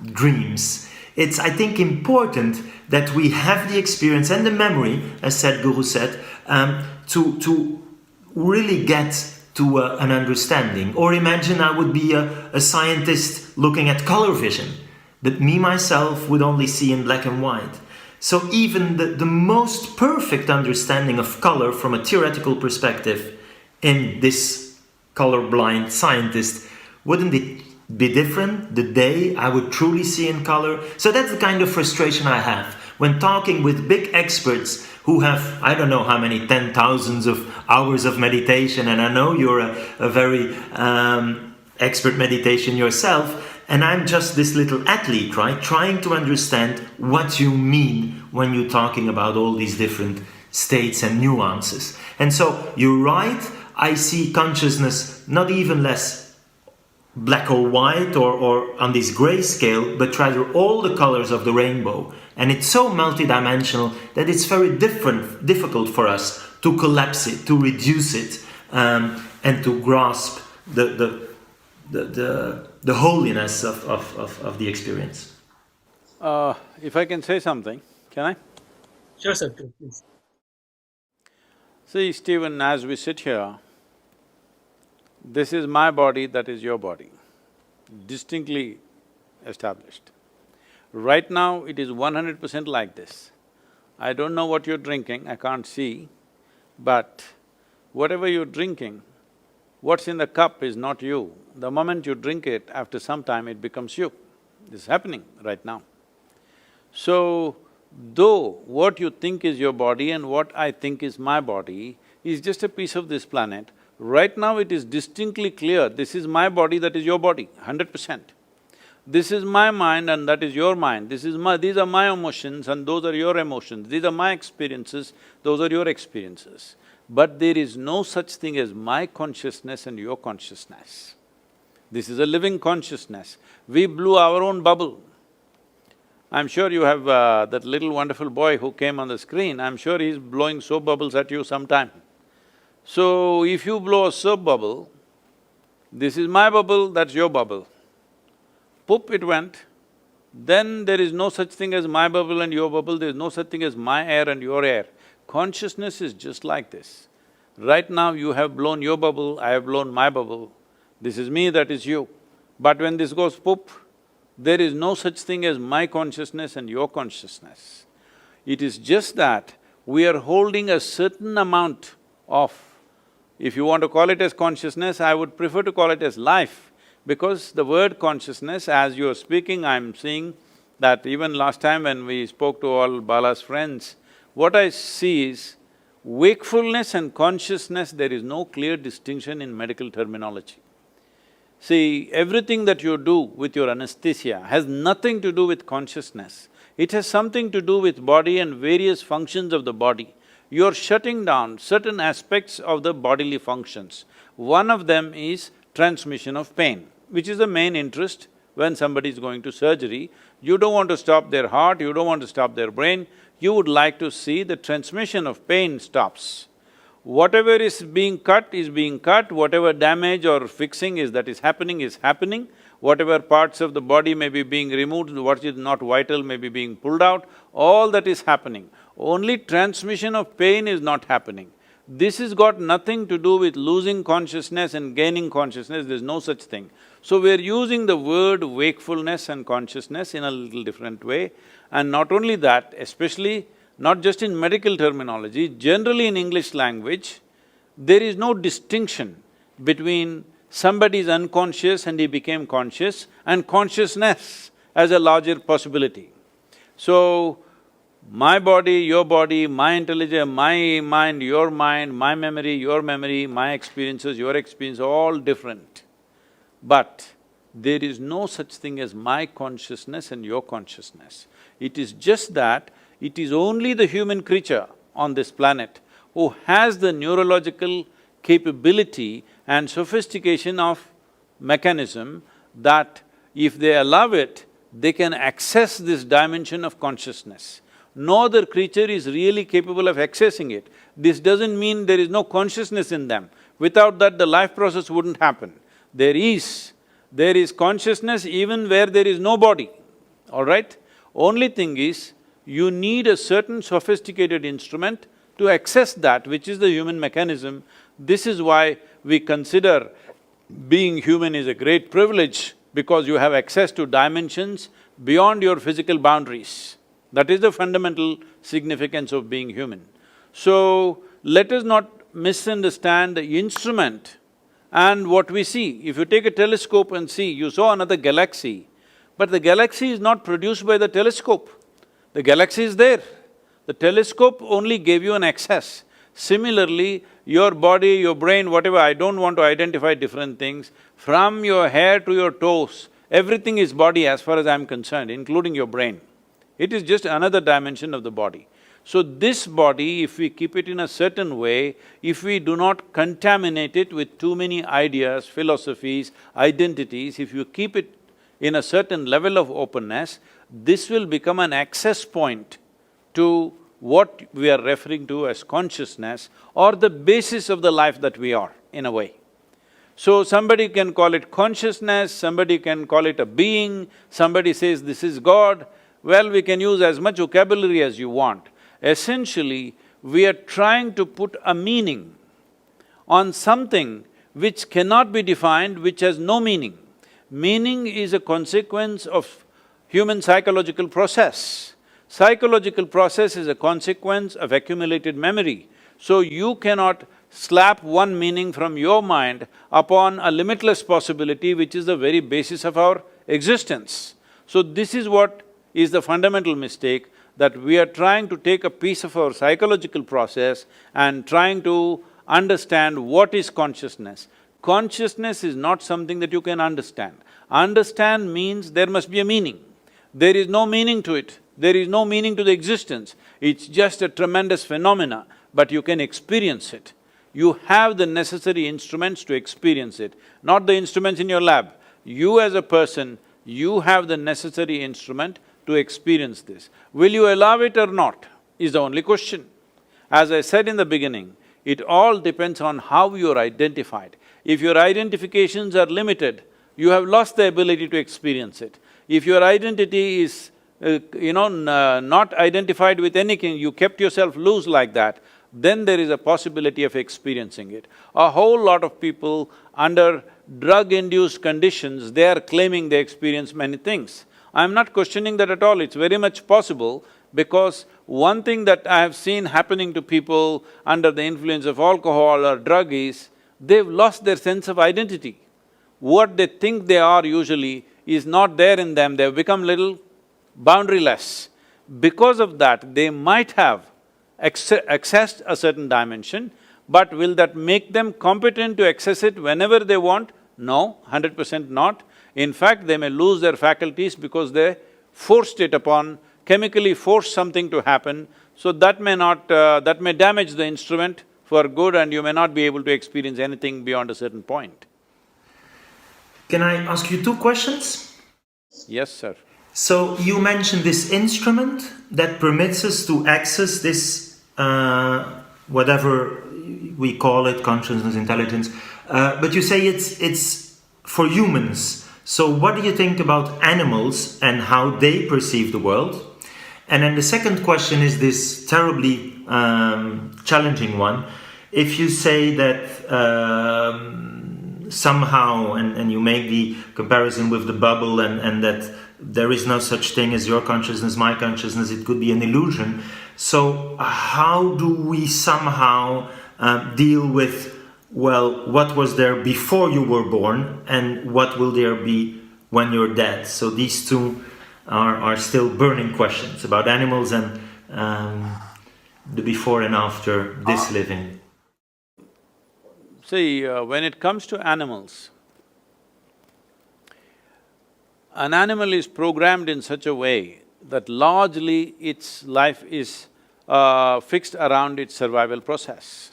dreams? It's, I think, important that we have the experience and the memory, as Sadhguru said, to really get to an understanding. Or imagine I would be a scientist looking at color vision, but me myself would only see in black and white. So even the most perfect understanding of color from a theoretical perspective in this colorblind scientist, wouldn't it be different the day I would truly see in color? So that's the kind of frustration I have when talking with big experts who have, I don't know how many 10,000s of hours of meditation, and I know you're a very expert meditation yourself, and I'm just this little athlete, right? Trying to understand what you mean when you're talking about all these different states and nuances. And so you're right, I see consciousness not even less black or white or on this gray scale, but rather all the colors of the rainbow. And it's so multidimensional that it's very difficult for us to collapse it, to reduce it, and to grasp the holiness of the experience. If I can say something, can I? Sure, sir, please. See, Stephen, as we sit here, this is my body, that is your body, distinctly established. Right now, it is 100% like this. I don't know what you're drinking, I can't see, but whatever you're drinking, what's in the cup is not you. The moment you drink it, after some time it becomes you. This is happening right now. So, though what you think is your body and what I think is my body is just a piece of this planet, right now it is distinctly clear, this is my body, that is your body, 100%. This is my mind and that is your mind, these are my emotions and those are your emotions, these are my experiences, those are your experiences. But there is no such thing as my consciousness and your consciousness. This is a living consciousness. We blew our own bubble. I'm sure you have that little wonderful boy who came on the screen, I'm sure he's blowing soap bubbles at you sometime. So, if you blow a soap bubble, this is my bubble, that's your bubble. Poop, it went. Then there is no such thing as my bubble and your bubble, there is no such thing as my air and your air. Consciousness is just like this. Right now you have blown your bubble, I have blown my bubble. This is me, that is you. But when this goes poop, there is no such thing as my consciousness and your consciousness. It is just that we are holding a certain amount of, if you want to call it as consciousness, I would prefer to call it as life, because the word consciousness, as you are speaking, I'm seeing that even last time when we spoke to all Bala's friends, what I see is wakefulness and consciousness, there is no clear distinction in medical terminology. See, everything that you do with your anesthesia has nothing to do with consciousness. It has something to do with body and various functions of the body. You're shutting down certain aspects of the bodily functions. One of them is transmission of pain, which is the main interest when somebody is going to surgery. You don't want to stop their heart, you don't want to stop their brain, you would like to see the transmission of pain stops. Whatever is being cut, whatever damage or fixing is happening, whatever parts of the body may be being removed, what is not vital may be being pulled out, all that is happening. Only transmission of pain is not happening. This has got nothing to do with losing consciousness and gaining consciousness, there's no such thing. So we're using the word wakefulness and consciousness in a little different way. And not only that, especially not just in medical terminology, generally in English language, there is no distinction between somebody is unconscious and he became conscious and consciousness as a larger possibility. So, my body, my intelligence, my mind, my memory, your memory, my experiences, your experience, all different. But there is no such thing as my consciousness and your consciousness. It is just that it is only the human creature on this planet who has the neurological capability and sophistication of mechanism that if they allow it, they can access this dimension of consciousness. No other creature is really capable of accessing it. This doesn't mean there is no consciousness in them. Without that, the life process wouldn't happen. There is consciousness even where there is no body, all right? Only thing is, you need a certain sophisticated instrument to access that, which is the human mechanism. This is why we consider being human is a great privilege, because you have access to dimensions beyond your physical boundaries. That is the fundamental significance of being human. So, let us not misunderstand the instrument and what we see. If you take a telescope and see, you saw another galaxy, but the galaxy is not produced by the telescope. The galaxy is there. The telescope only gave you an access. Similarly, your body, your brain, whatever, I don't want to identify different things, from your hair to your toes, everything is body as far as I'm concerned, including your brain. It is just another dimension of the body. So this body, if we keep it in a certain way, if we do not contaminate it with too many ideas, philosophies, identities, if you keep it in a certain level of openness, this will become an access point to what we are referring to as consciousness or the basis of the life that we are, in a way. So somebody can call it consciousness, somebody can call it a being, somebody says this is God. Well, we can use as much vocabulary as you want. Essentially, we are trying to put a meaning on something which cannot be defined, which has no meaning. Meaning is a consequence of human psychological process. Psychological process is a consequence of accumulated memory. So you cannot slap one meaning from your mind upon a limitless possibility which is the very basis of our existence. So this is what is the fundamental mistake, that we are trying to take a piece of our psychological process and trying to understand what is consciousness. Consciousness is not something that you can understand. Understand means there must be a meaning. There is no meaning to it, there is no meaning to the existence. It's just a tremendous phenomena, but you can experience it. You have the necessary instruments to experience it, not the instruments in your lab. You as a person, you have the necessary instrument to experience this. Will you allow it or not, is the only question. As I said in the beginning, it all depends on how you're identified. If your identifications are limited, you have lost the ability to experience it. If your identity is, not identified with anything, you kept yourself loose like that, then there is a possibility of experiencing it. A whole lot of people under drug-induced conditions, they are claiming they experience many things. I'm not questioning that at all, it's very much possible, because one thing that I have seen happening to people under the influence of alcohol or drug is, they've lost their sense of identity. What they think they are usually is not there in them, they've become little boundaryless. Because of that, they might have accessed a certain dimension, but will that make them competent to access it whenever they want? No, 100% not. In fact, they may lose their faculties because they forced it upon, chemically forced something to happen, so that may damage the instrument for good and you may not be able to experience anything beyond a certain point. Can I ask you two questions? Yes, sir. So you mentioned this instrument that permits us to access this, whatever we call it, consciousness, intelligence, but you say it's for humans. So what do you think about animals and how they perceive the world? And then the second question is this terribly challenging one. If you say that somehow, and you make the comparison with the bubble and that there is no such thing as your consciousness, my consciousness, it could be an illusion. So how do we somehow deal with, well, what was there before you were born and what will there be when you're dead? So these two are still burning questions about animals and the before and after this living. See, when it comes to animals, an animal is programmed in such a way that largely its life is fixed around its survival process.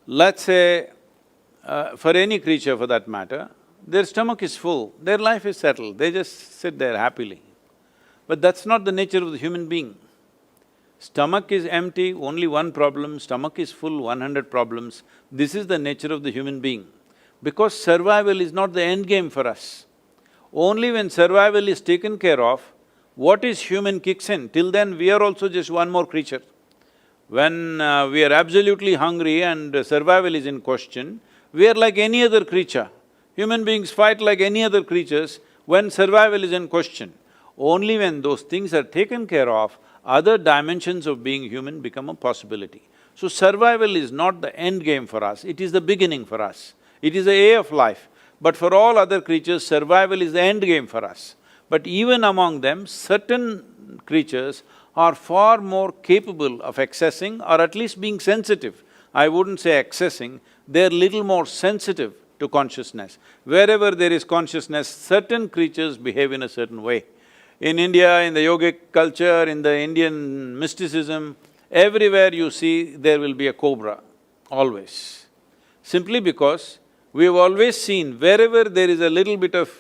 Let's say, for any creature for that matter, their stomach is full, their life is settled, they just sit there happily. But that's not the nature of the human being. Stomach is empty, only one problem, stomach is full, 100 problems. This is the nature of the human being. Because survival is not the end game for us. Only when survival is taken care of, what is human kicks in. Till then, we are also just one more creature. When we are absolutely hungry and survival is in question, we are like any other creature. Human beings fight like any other creatures when survival is in question. Only when those things are taken care of, other dimensions of being human become a possibility. So survival is not the end game for us, it is the beginning for us. It is the A of life. But for all other creatures, survival is the end game for us. But even among them, certain creatures are far more capable of accessing or at least being sensitive. I wouldn't say accessing, they're little more sensitive to consciousness. Wherever there is consciousness, certain creatures behave in a certain way. In India, in the yogic culture, in the Indian mysticism, everywhere you see there will be a cobra, always. Simply because we have always seen wherever there is a little bit of,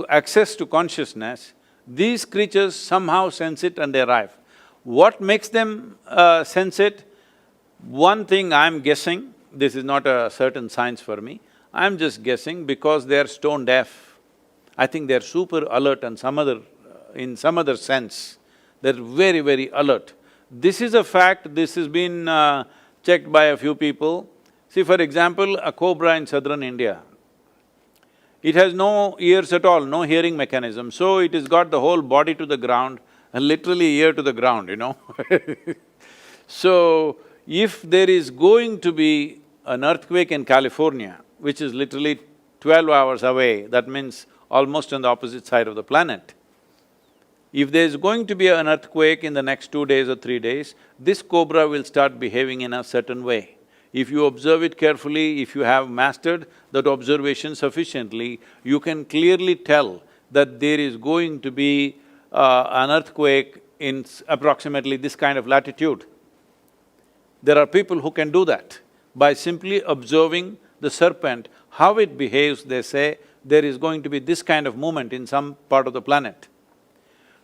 access to consciousness, these creatures somehow sense it and they arrive. What makes them sense it? One thing I'm guessing, this is not a certain science for me, I'm just guessing because they're stone deaf. I think they're super alert and in some other sense, they're very, very alert. This is a fact, this has been checked by a few people. See, for example, a cobra in southern India, it has no ears at all, no hearing mechanism, so it has got the whole body to the ground and literally ear to the ground, So, if there is going to be an earthquake in California, which is literally 12 hours away, that means almost on the opposite side of the planet, if there's going to be an earthquake in the next 2 days or 3 days, this cobra will start behaving in a certain way. If you observe it carefully, if you have mastered that observation sufficiently, you can clearly tell that there is going to be an earthquake in approximately this kind of latitude. There are people who can do that. By simply observing the serpent, how it behaves, they say, there is going to be this kind of movement in some part of the planet.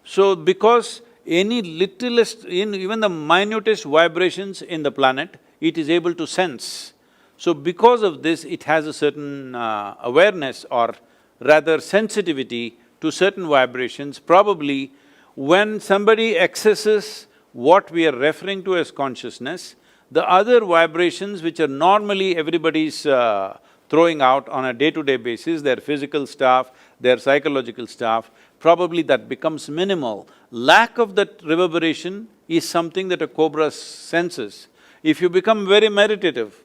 So, because any littlest, even the minutest vibrations in the planet, it is able to sense. So, because of this, it has a certain awareness or rather sensitivity to certain vibrations. Probably when somebody accesses what we are referring to as consciousness, the other vibrations which are normally everybody's throwing out on a day-to-day basis, their physical stuff, their psychological stuff, probably that becomes minimal. Lack of that reverberation is something that a cobra senses. If you become very meditative,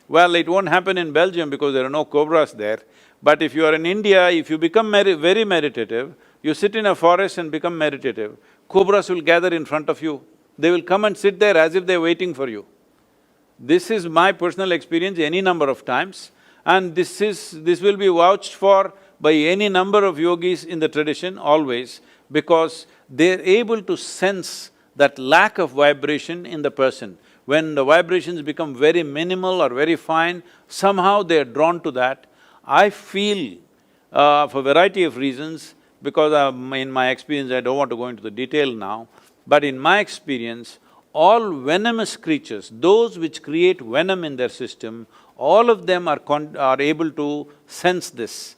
well, it won't happen in Belgium because there are no cobras there, but if you are in India, if you become very meditative, you sit in a forest and become meditative, cobras will gather in front of you. They will come and sit there as if they're waiting for you. This is my personal experience any number of times, and this will be vouched for by any number of yogis in the tradition always, because they're able to sense that lack of vibration in the person. When the vibrations become very minimal or very fine, somehow they're drawn to that. I feel, for a variety of reasons, because in my experience, I don't want to go into the detail now, but in my experience, all venomous creatures, those which create venom in their system, all of them are able to sense this.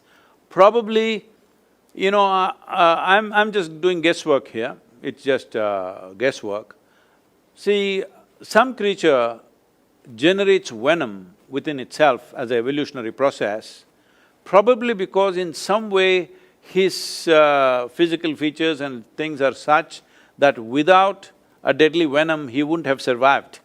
Probably, I'm just doing guesswork here, it's just guesswork. See, some creature generates venom within itself as an evolutionary process, probably because in some way his physical features and things are such that without a deadly venom, he wouldn't have survived.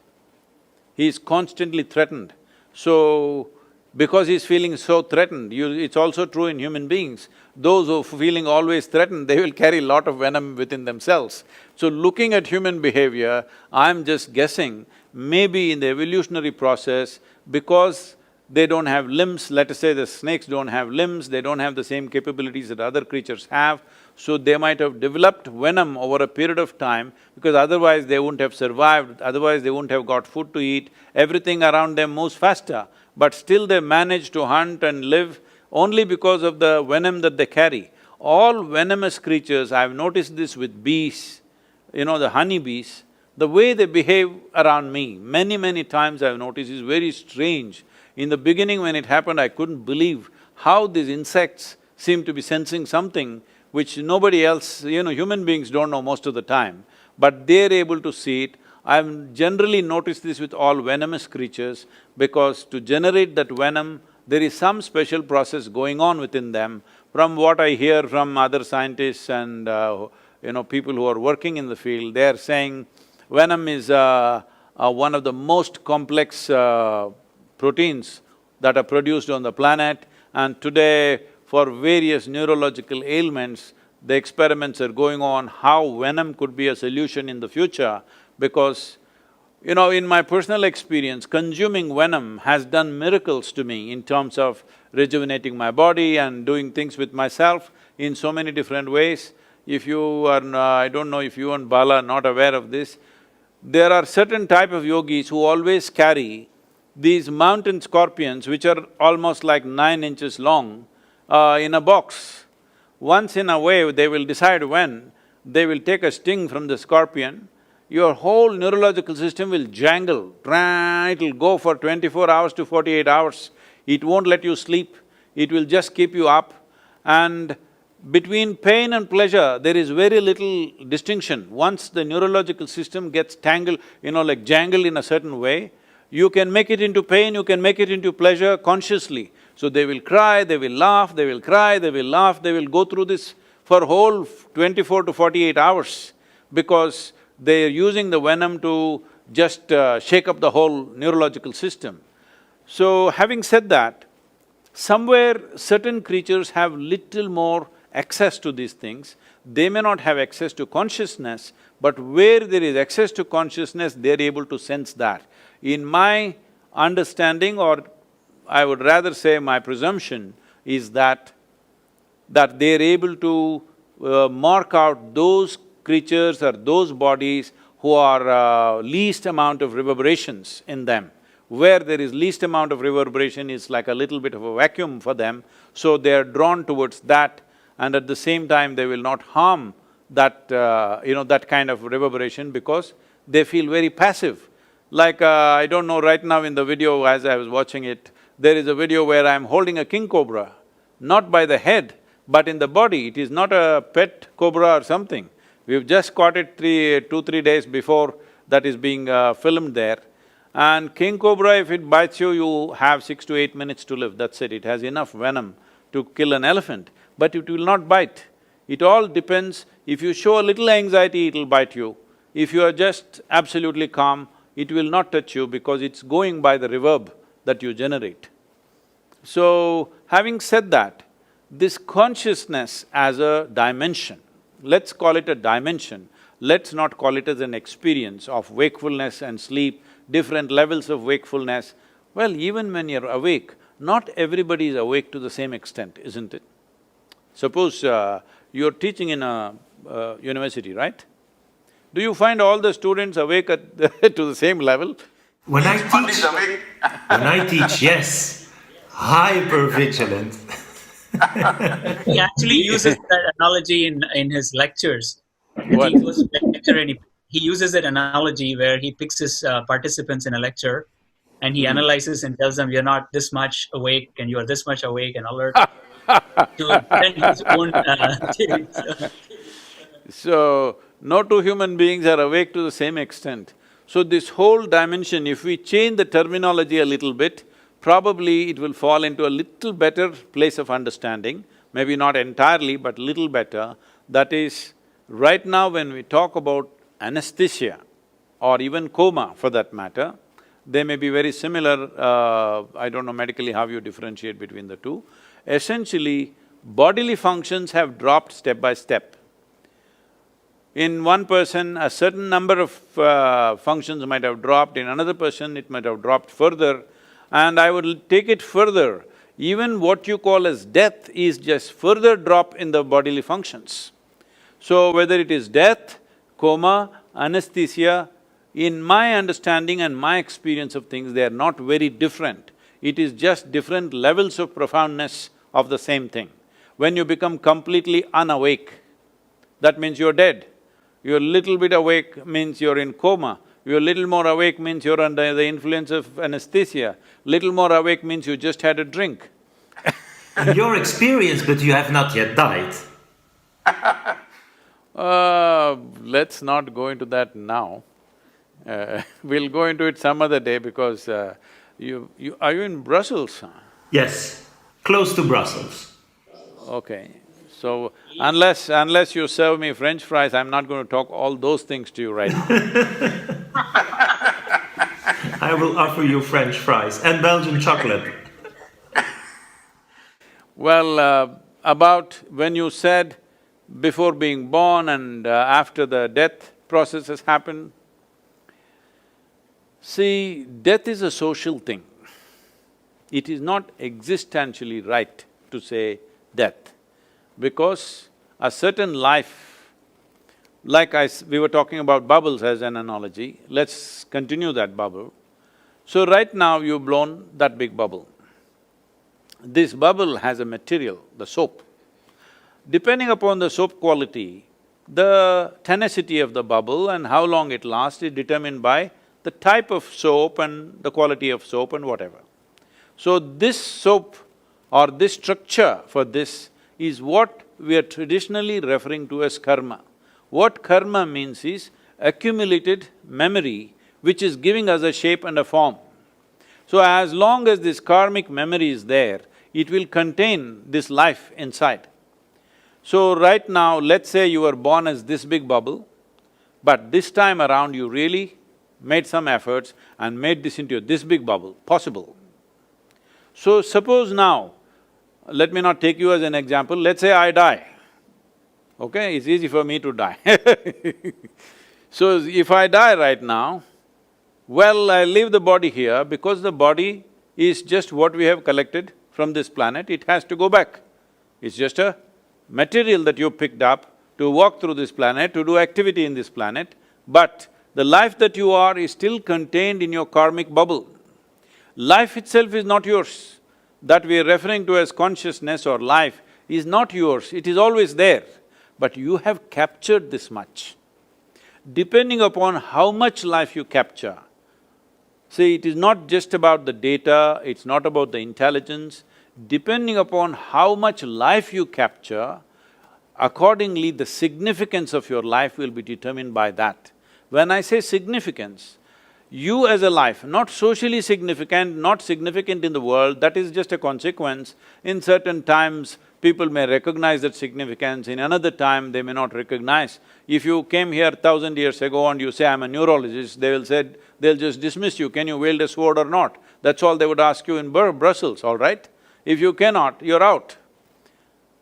He is constantly threatened. So, because he's feeling so threatened, it's also true in human beings. Those who are feeling always threatened, they will carry a lot of venom within themselves. So looking at human behavior, I'm just guessing, maybe in the evolutionary process, because they don't have limbs, let us say the snakes don't have limbs, they don't have the same capabilities that other creatures have, So they might have developed venom over a period of time because otherwise they wouldn't have survived, otherwise they wouldn't have got food to eat, everything around them moves faster. But still they manage to hunt and live only because of the venom that they carry. All venomous creatures, I've noticed this with bees, the honeybees, the way they behave around me, many times I've noticed is very strange. In the beginning when it happened, I couldn't believe how these insects seem to be sensing something which nobody else, human beings don't know most of the time, but they're able to see it. I've generally noticed this with all venomous creatures because to generate that venom, there is some special process going on within them. From what I hear from other scientists and people who are working in the field, they're saying venom is one of the most complex proteins that are produced on the planet, and today for various neurological ailments, the experiments are going on how venom could be a solution in the future because, in my personal experience, consuming venom has done miracles to me in terms of rejuvenating my body and doing things with myself in so many different ways. If you are… I don't know if you and Bala are not aware of this, there are certain type of yogis who always carry these mountain scorpions which are almost like 9 inches long in a box. Once in a way, they will decide when, they will take a sting from the scorpion, your whole neurological system will jangle, it'll go for 24 hours to 48 hours. It won't let you sleep, it will just keep you up. And between pain and pleasure, there is very little distinction. Once the neurological system gets tangled, like jangled in a certain way, you can make it into pain, you can make it into pleasure consciously. So they will cry, they will laugh, they will cry, they will laugh, they will go through this for whole 24 to 48 hours because they're using the venom to just shake up the whole neurological system. So having said that, somewhere certain creatures have little more access to these things. They may not have access to consciousness, but where there is access to consciousness, they're able to sense that. In my understanding, or I would rather say my presumption, is that they're able to mark out those creatures or those bodies who are least amount of reverberations in them. Where there is least amount of reverberation is like a little bit of a vacuum for them, so they are drawn towards that, and at the same time they will not harm that, that kind of reverberation because they feel very passive. Like, I don't know, right now in the video as I was watching it, there is a video where I'm holding a king cobra, not by the head, but in the body. It is not a pet cobra or something. We've just caught it 2-3 days before that is being filmed there. And king cobra, if it bites you, you have 6 to 8 minutes to live, that's it. It has enough venom to kill an elephant, but it will not bite. It all depends, if you show a little anxiety, it'll bite you. If you are just absolutely calm, it will not touch you because it's going by the reverb that you generate. So, having said that, this consciousness as a dimension, let's call it a dimension, let's not call it as an experience of wakefulness and sleep, different levels of wakefulness. Well, even when you're awake, not everybody is awake to the same extent, isn't it? Suppose you're teaching in a university, right? Do you find all the students awake at to the same level? When I teach, yes, hyper-vigilant. He actually uses that analogy in his lectures. What? He goes to lecture and he uses that analogy where he picks his participants in a lecture and he analyzes and tells them, you're not this much awake and you're this much awake and alert. So then his own So, no two human beings are awake to the same extent. So this whole dimension, if we change the terminology a little bit, probably it will fall into a little better place of understanding, maybe not entirely, but little better. That is, right now when we talk about anesthesia or even coma for that matter, they may be very similar, I don't know medically how you differentiate between the two. Essentially, bodily functions have dropped step by step. In one person, a certain number of functions might have dropped, in another person it might have dropped further. And I would take it further, even what you call as death is just further drop in the bodily functions. So whether it is death, coma, anesthesia, in my understanding and my experience of things, they are not very different. It is just different levels of profoundness of the same thing. When you become completely unawake, that means you're dead. You're little bit awake means you're in coma. You're little more awake means you're under the influence of anesthesia. Little more awake means you just had a drink. In your experience, but you have not yet died. Let's not go into that now. We'll go into it some other day because are you in Brussels? Yes, close to Brussels. Okay, so unless you serve me French fries, I'm not going to talk all those things to you right now. I will offer you French fries and Belgian chocolate. Well, about when you said before being born and after the death process has happened, see, death is a social thing. It is not existentially right to say death, because a certain life, like we were talking about bubbles as an analogy, let's continue that bubble. So right now you've blown that big bubble. This bubble has a material, the soap. Depending upon the soap quality, the tenacity of the bubble and how long it lasts is determined by the type of soap and the quality of soap and whatever. So this soap or this structure for this is what we are traditionally referring to as karma. What karma means is accumulated memory which is giving us a shape and a form. So as long as this karmic memory is there, it will contain this life inside. So right now, let's say you were born as this big bubble, but this time around you really made some efforts and made this into this big bubble, possible. So suppose now, let me not take you as an example, let's say I die, okay? It's easy for me to die So if I die right now, well, I leave the body here because the body is just what we have collected from this planet, it has to go back. It's just a material that you picked up to walk through this planet, to do activity in this planet, but the life that you are is still contained in your karmic bubble. Life itself is not yours. That we are referring to as consciousness or life is not yours, it is always there, but you have captured this much. Depending upon how much life you capture, see, it is not just about the data, it's not about the intelligence. Depending upon how much life you capture, accordingly the significance of your life will be determined by that. When I say significance, you as a life, not socially significant, not significant in the world, that is just a consequence. In certain times, people may recognize that significance, in another time they may not recognize. If you came here 1,000 years ago and you say, I'm a neurologist, they will say, they'll just dismiss you, can you wield a sword or not? That's all they would ask you in Brussels, all right? If you cannot, you're out.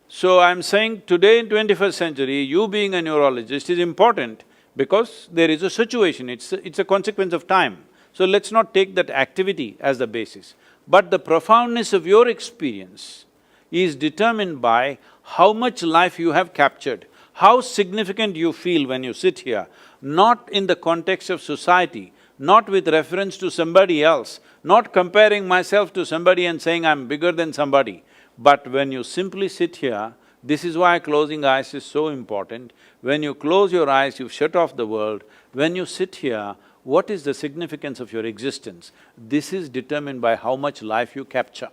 So I'm saying today in 21st century, you being a neurologist is important because there is a situation, it's a consequence of time. So let's not take that activity as the basis. But the profoundness of your experience is determined by how much life you have captured, how significant you feel when you sit here, not in the context of society, not with reference to somebody else, not comparing myself to somebody and saying I'm bigger than somebody. But when you simply sit here, this is why closing eyes is so important. When you close your eyes, you shut off the world. When you sit here, what is the significance of your existence? This is determined by how much life you capture.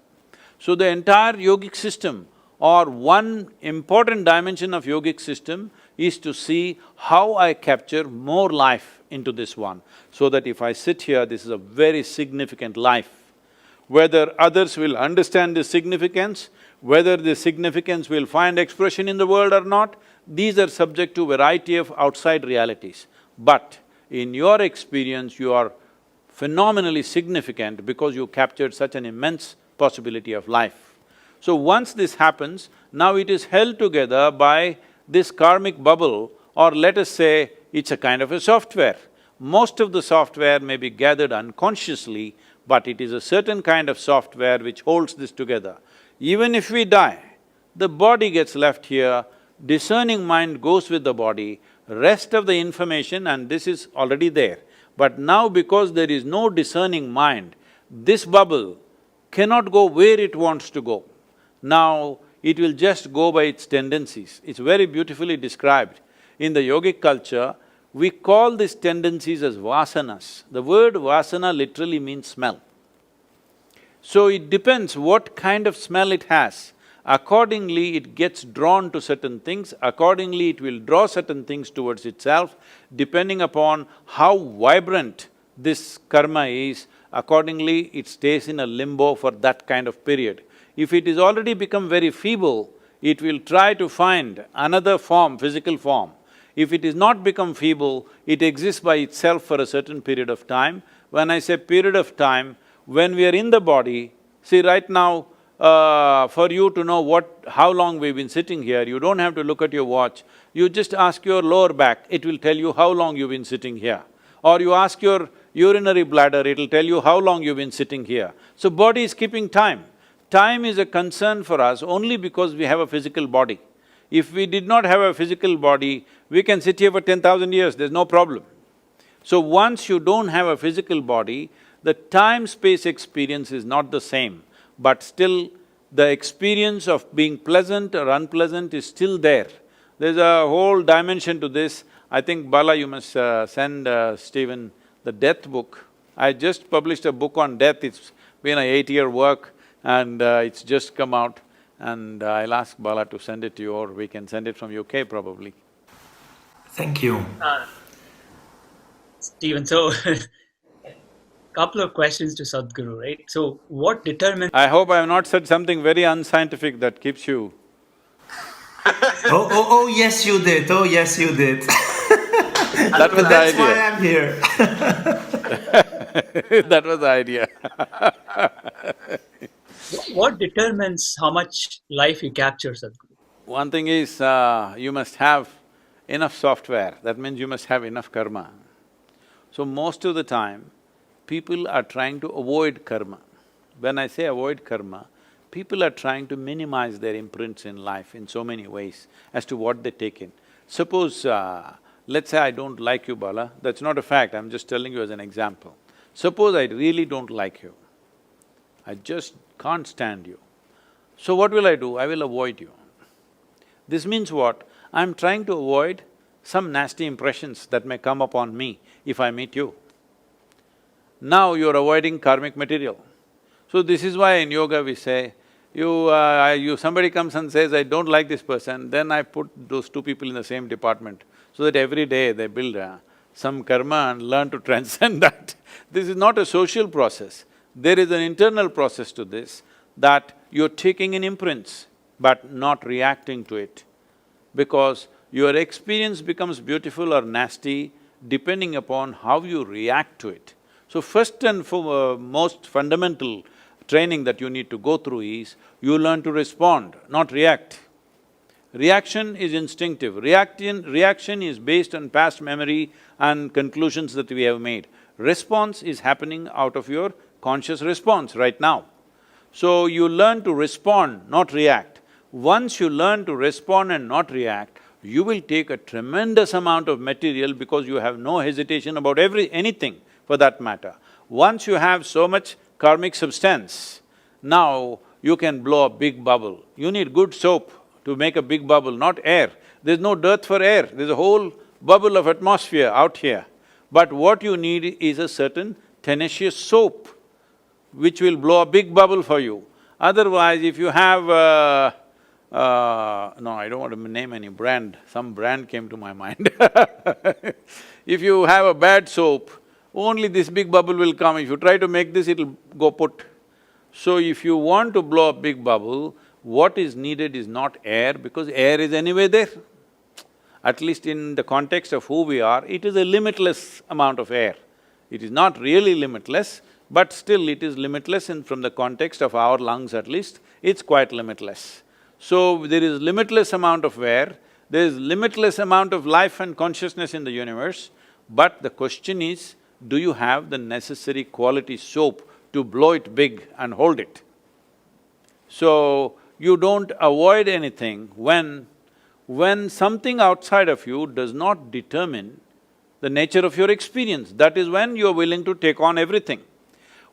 So the entire yogic system or one important dimension of yogic system is to see how I capture more life into this one, so that if I sit here, this is a very significant life. Whether others will understand this significance, whether the significance will find expression in the world or not, these are subject to variety of outside realities. But in your experience, you are phenomenally significant because you captured such an immense possibility of life. So once this happens, now it is held together by this karmic bubble, or let us say it's a kind of a software. Most of the software may be gathered unconsciously, but it is a certain kind of software which holds this together. Even if we die, the body gets left here, Discerning mind goes with the body, rest of the information, and this is already there. But now because there is no discerning mind, this bubble cannot go where it wants to go. Now, it will just go by its tendencies. It's very beautifully described. In the yogic culture, we call these tendencies as vasanas. The word vasana literally means smell. So it depends what kind of smell it has. Accordingly, it gets drawn to certain things, accordingly it will draw certain things towards itself, depending upon how vibrant this karma is, accordingly it stays in a limbo for that kind of period. If it is already become very feeble, it will try to find another form, physical form. If it is not become feeble, it exists by itself for a certain period of time. When I say period of time, when we are in the body, see right now, for you to know how long we've been sitting here, you don't have to look at your watch. You just ask your lower back, it will tell you how long you've been sitting here. Or you ask your urinary bladder, it'll tell you how long you've been sitting here. So body is keeping time. Time is a concern for us only because we have a physical body. If we did not have a physical body, we can sit here for 10,000 years, there's no problem. So once you don't have a physical body, the time-space experience is not the same, but still the experience of being pleasant or unpleasant is still there. There's a whole dimension to this. I think Bala, you must send Stephen the death book. I just published a book on death, it's been an 8-year work and it's just come out. And I'll ask Bala to send it to you, or we can send it from UK probably. Thank you. Stephen, so couple of questions to Sadhguru, right? So what determines… I hope I have not said something very unscientific that keeps you… Oh, yes you did, oh, yes you did. That was the idea. That's why I'm here. That was the idea. What determines how much life you capture, Sadhguru? One thing is, you must have enough software, that means you must have enough karma. So most of the time, people are trying to avoid karma. When I say avoid karma, people are trying to minimize their imprints in life in so many ways as to what they take in. Suppose, let's say I don't like you, Bala, that's not a fact, I'm just telling you as an example. Suppose I really don't like you, I just can't stand you. So what will I do? I will avoid you. This means what? I'm trying to avoid some nasty impressions that may come upon me if I meet you. Now you're avoiding karmic material. So this is why in yoga we say, somebody comes and says, I don't like this person, then I put those two people in the same department so that every day they build some karma and learn to transcend that. This is not a social process. There is an internal process to this, that you're taking in imprints but not reacting to it, because your experience becomes beautiful or nasty depending upon how you react to it. So first and most fundamental training that you need to go through is, you learn to respond, not react. Reaction is instinctive, reaction is based on past memory and conclusions that we have made. Response is happening out of your conscious response right now. So you learn to respond, not react. Once you learn to respond and not react, you will take a tremendous amount of material because you have no hesitation about anything for that matter. Once you have so much karmic substance, now you can blow a big bubble. You need good soap to make a big bubble, not air. There's no dearth for air, there's a whole bubble of atmosphere out here. But what you need is a certain tenacious soap which will blow a big bubble for you. Otherwise, if you have no, I don't want to name any brand, some brand came to my mind. If you have a bad soap, only this big bubble will come. If you try to make this, it'll go put. So if you want to blow a big bubble, what is needed is not air, because air is anyway there. At least in the context of who we are, it is a limitless amount of air. It is not really limitless, but still it is limitless from the context of our lungs at least, it's quite limitless. So there is limitless amount of air, there is limitless amount of life and consciousness in the universe, but the question is, do you have the necessary quality soap to blow it big and hold it? So, you don't avoid anything when when something outside of you does not determine the nature of your experience, that is when you're willing to take on everything.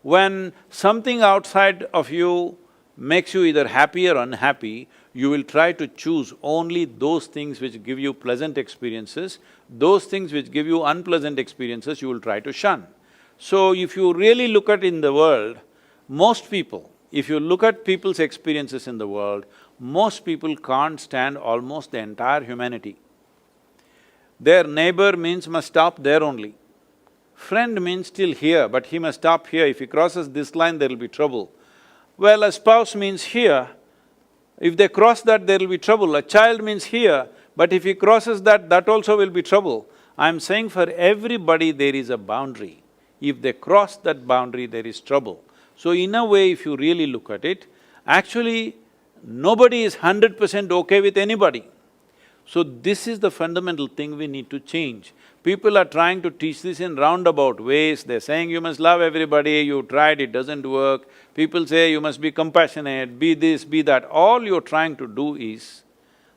When something outside of you makes you either happy or unhappy, you will try to choose only those things which give you pleasant experiences. Those things which give you unpleasant experiences, you will try to shun. So if you really look at in the world, most people, if you look at people's experiences in the world, most people can't stand almost the entire humanity. Their neighbor means must stop there only. Friend means still here, but he must stop here. If he crosses this line, there will be trouble. Well, a spouse means here. If they cross that, there will be trouble. A child means here, but if he crosses that, that also will be trouble. I'm saying for everybody there is a boundary. If they cross that boundary, there is trouble. So in a way, if you really look at it, actually nobody is 100% okay with anybody. So this is the fundamental thing we need to change. People are trying to teach this in roundabout ways. They're saying you must love everybody, you tried, it doesn't work. People say you must be compassionate, be this, be that. All you're trying to do is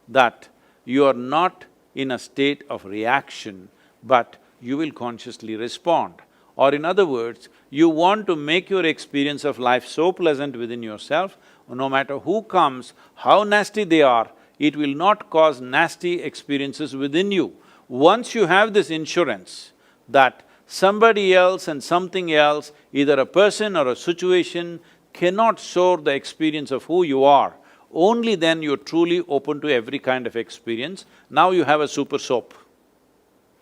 that you are not in a state of reaction, but you will consciously respond. Or in other words, you want to make your experience of life so pleasant within yourself, no matter who comes, how nasty they are, it will not cause nasty experiences within you. Once you have this insurance that somebody else and something else, either a person or a situation, cannot soar the experience of who you are, only then you're truly open to every kind of experience. Now you have a super soap.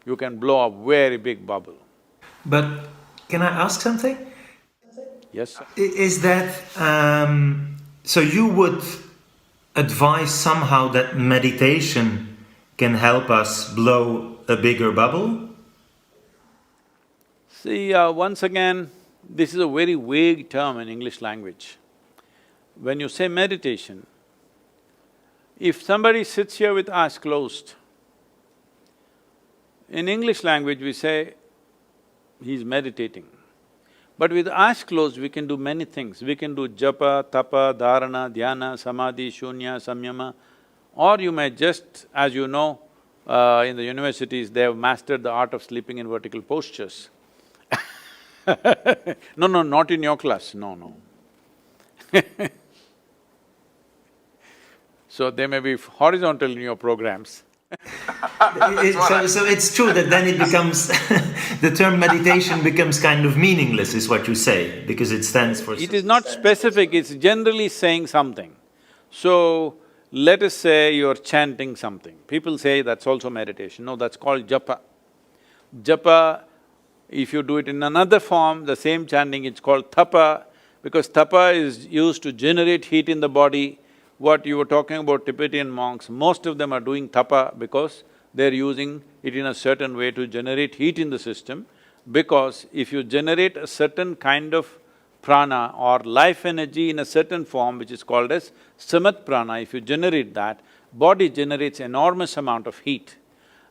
You can blow a very big bubble. But can I ask something? Yes, sir. Is that… so you would advise somehow that meditation can help us blow a bigger bubble? See, once again, this is a very vague term in English language. When you say meditation, if somebody sits here with eyes closed, in English language we say, he's meditating. But with eyes closed, we can do many things. We can do japa, tapa, dharana, dhyana, samadhi, shunya, samyama. Or you may just, as you know, in the universities, they have mastered the art of sleeping in vertical postures. No, not in your class, no. So they may be horizontal in your programs. So it's true that then it becomes… the term meditation becomes kind of meaningless, is what you say, because it stands for… It is not specific, it's generally saying something. So, let us say you're chanting something. People say that's also meditation. No, that's called japa. Japa, if you do it in another form, the same chanting, it's called tapa, because tapa is used to generate heat in the body. What you were talking about Tibetan monks, most of them are doing tapa because they're using it in a certain way to generate heat in the system. Because if you generate a certain kind of prana or life energy in a certain form, which is called as samat prana, if you generate that, body generates enormous amount of heat.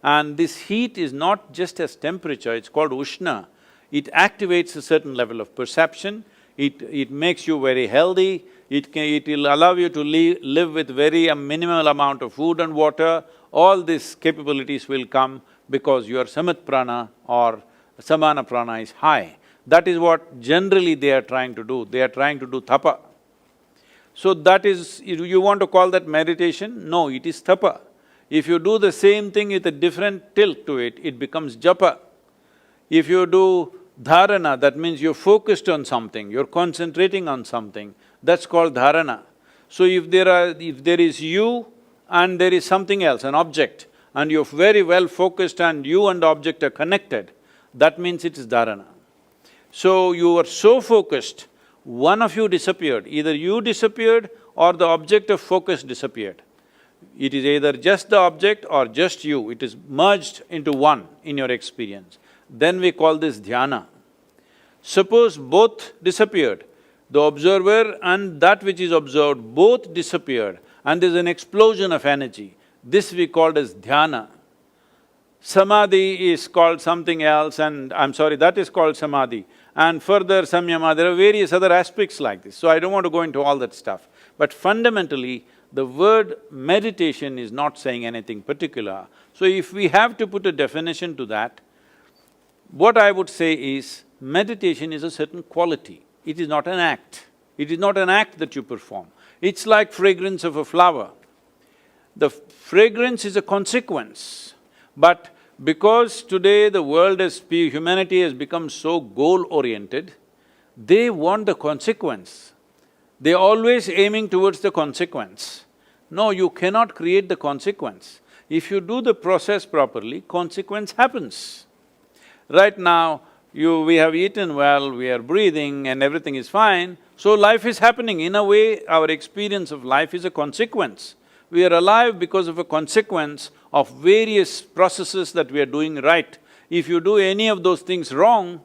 And this heat is not just as temperature, it's called ushna. It activates a certain level of perception, it makes you very healthy, it'll allow you to live with very minimal amount of food and water. All these capabilities will come because your samat prana or samana prana is high. That is what generally they are trying to do, they are trying to do tapa. So that is… you want to call that meditation? No, it is tapa. If you do the same thing with a different tilt to it, it becomes japa. If you do dharana, that means you're focused on something, you're concentrating on something, that's called dharana. So if there is you and there is something else, an object, and you're very well focused and you and the object are connected, that means it is dharana. So you were so focused, one of you disappeared, either you disappeared or the object of focus disappeared. It is either just the object or just you, it is merged into one in your experience. Then we call this dhyana. Suppose both disappeared, the observer and that which is observed both disappeared and there's an explosion of energy, this we called as dhyana. Samadhi is called something else and… that is called samadhi. And further samyama, there are various other aspects like this, so I don't want to go into all that stuff. But fundamentally, The word meditation is not saying anything particular. So if we have to put a definition to that, what I would say is, meditation is a certain quality, it is not an act. It is not an act that you perform. It's like fragrance of a flower. The fragrance is a consequence, but because today the world humanity has become so goal-oriented, they want the consequence. They're always aiming towards the consequence. No, you cannot create the consequence. If you do the process properly, consequence happens. Right now, we have eaten well, we are breathing and everything is fine, so life is happening. In a way, our experience of life is a consequence. We are alive because of a consequence of various processes that we are doing right. If you do any of those things wrong,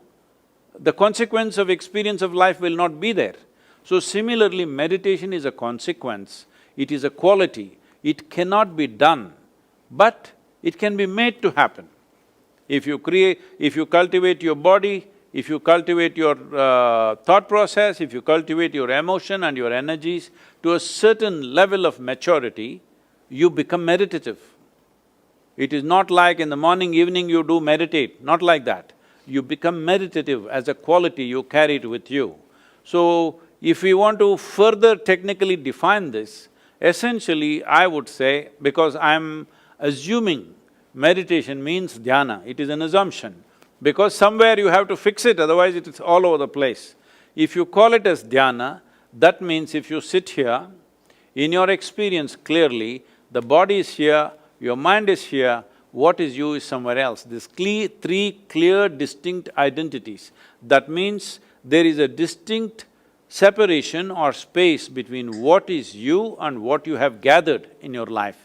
the consequence of experience of life will not be there. So similarly, meditation is a consequence, it is a quality, it cannot be done, but it can be made to happen. If you cultivate your body, if you cultivate your thought process, if you cultivate your emotion and your energies to a certain level of maturity, you become meditative. It is not like in the morning, evening you do meditate, not like that. You become meditative as a quality, you carry it with you. So, if we want to further technically define this, essentially I would say, because I'm assuming meditation means dhyana, it is an assumption, because somewhere you have to fix it, otherwise it is all over the place. If you call it as dhyana, that means if you sit here, in your experience clearly, the body is here, your mind is here, what is you is somewhere else. These three clear, distinct identities. That means there is a distinct separation or space between what is you and what you have gathered in your life.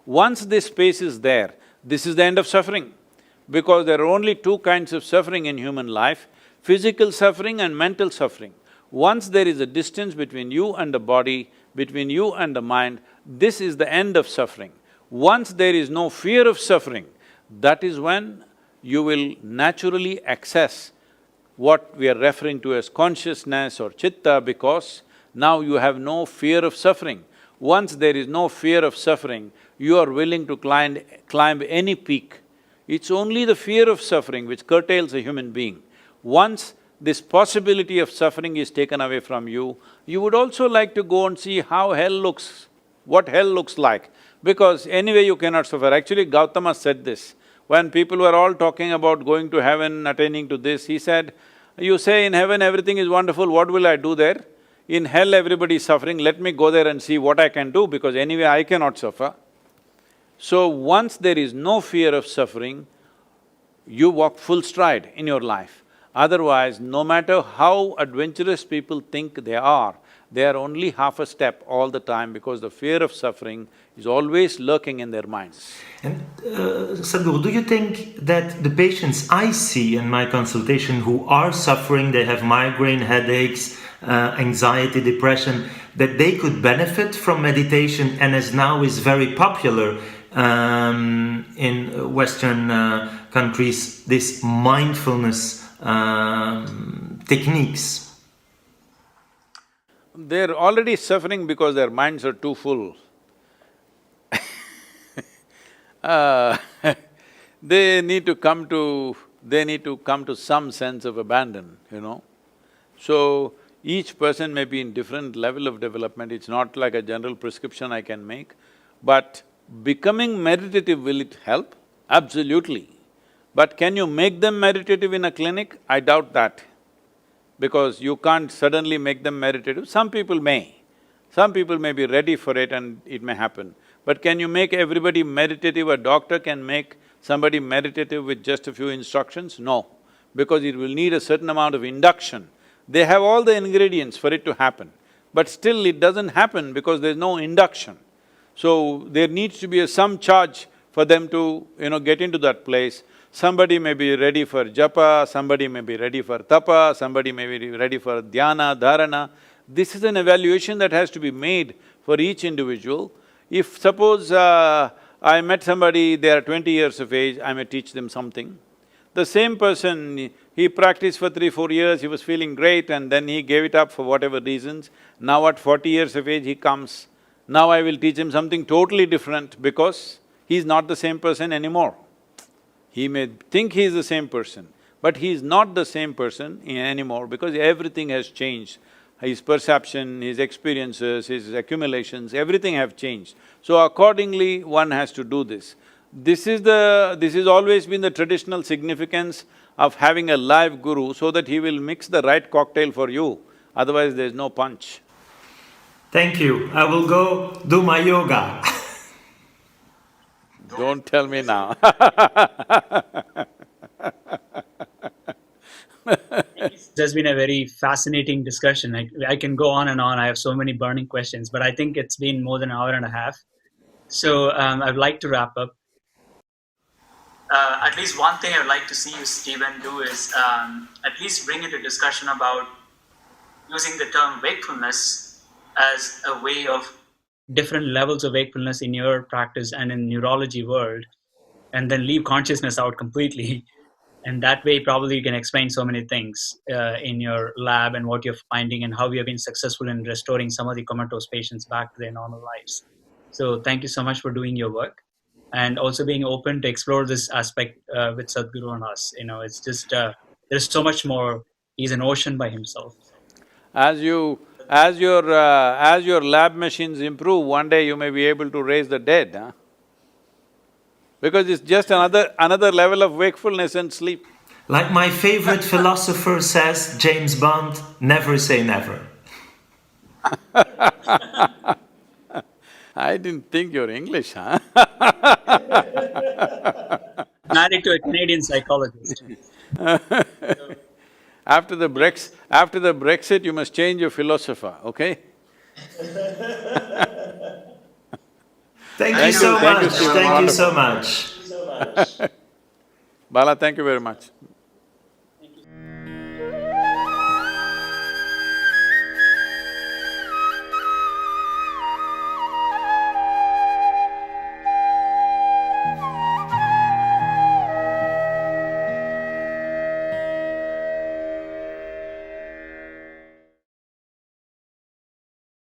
Once this space is there, this is the end of suffering. Because there are only two kinds of suffering in human life, physical suffering and mental suffering. Once there is a distance between you and the body, between you and the mind, this is the end of suffering. Once there is no fear of suffering, that is when you will naturally access what we are referring to as consciousness or chitta, because now you have no fear of suffering. Once there is no fear of suffering, you are willing to climb any peak. It's only the fear of suffering which curtails a human being. Once this possibility of suffering is taken away from you, you would also like to go and see how hell looks, what hell looks like, because anyway you cannot suffer. Actually, Gautama said this. When people were all talking about going to heaven, attaining to this, he said, you say in heaven everything is wonderful, what will I do there? In hell everybody is suffering, let me go there and see what I can do, because anyway I cannot suffer. So once there is no fear of suffering, you walk full stride in your life. Otherwise, no matter how adventurous people think they are only half a step all the time, because the fear of suffering is always lurking in their minds. And Sadhguru, do you think that the patients I see in my consultation who are suffering, they have migraine, headaches, anxiety, depression, that they could benefit from meditation, and as now is very popular in Western countries, this mindfulness techniques? They're already suffering because their minds are too full. They need to come to some sense of abandon, you know. So, each person may be in different level of development, it's not like a general prescription I can make, but becoming meditative, will it help? Absolutely. But can you make them meditative in a clinic? I doubt that, because you can't suddenly make them meditative. Some people may be ready for it and it may happen. But can you make everybody meditative? A doctor can make somebody meditative with just a few instructions? No, because it will need a certain amount of induction. They have all the ingredients for it to happen, but still it doesn't happen because there's no induction. So there needs to be some charge for them to, get into that place. Somebody may be ready for japa, somebody may be ready for tapa, somebody may be ready for dhyana, dharana. This is an evaluation that has to be made for each individual. If suppose I met somebody, they are 20 years of age, I may teach them something. The same person, he practiced for 3-4 years, he was feeling great and then he gave it up for whatever reasons. Now at 40 years of age, he comes Now I will teach him something totally different because he's not the same person anymore. He may think he is the same person, but he is not the same person anymore because everything has changed. His perception, his experiences, his accumulations, everything have changed. So accordingly, one has to do this. This is always been the traditional significance of having a live guru so that he will mix the right cocktail for you, otherwise there's no punch. Thank you. I will go do my yoga. Don't tell me now. There's been a very fascinating discussion. I can go on and on. I have so many burning questions, but I think it's been more than an hour and a half. So I'd like to wrap up. At least one thing I'd like to see you, Stephen, do is at least bring into discussion about using the term wakefulness as a way of different levels of wakefulness in your practice and in neurology world, and then leave consciousness out completely. And that way, probably you can explain so many things in your lab and what you're finding and how you have been successful in restoring some of the comatose patients back to their normal lives. So thank you so much for doing your work and also being open to explore this aspect with Sadhguru and us. It's just, there's so much more. He's an ocean by himself. As your lab machines improve, one day you may be able to raise the dead, huh? Because it's just another level of wakefulness and sleep. Like my favorite philosopher says, James Bond, never say never. I didn't think you're English, huh? Married to a Canadian psychologist. After the Brexit, you must change your philosopher, okay? Thank you so much. Stephen. Thank you so much. Bala, thank you very much.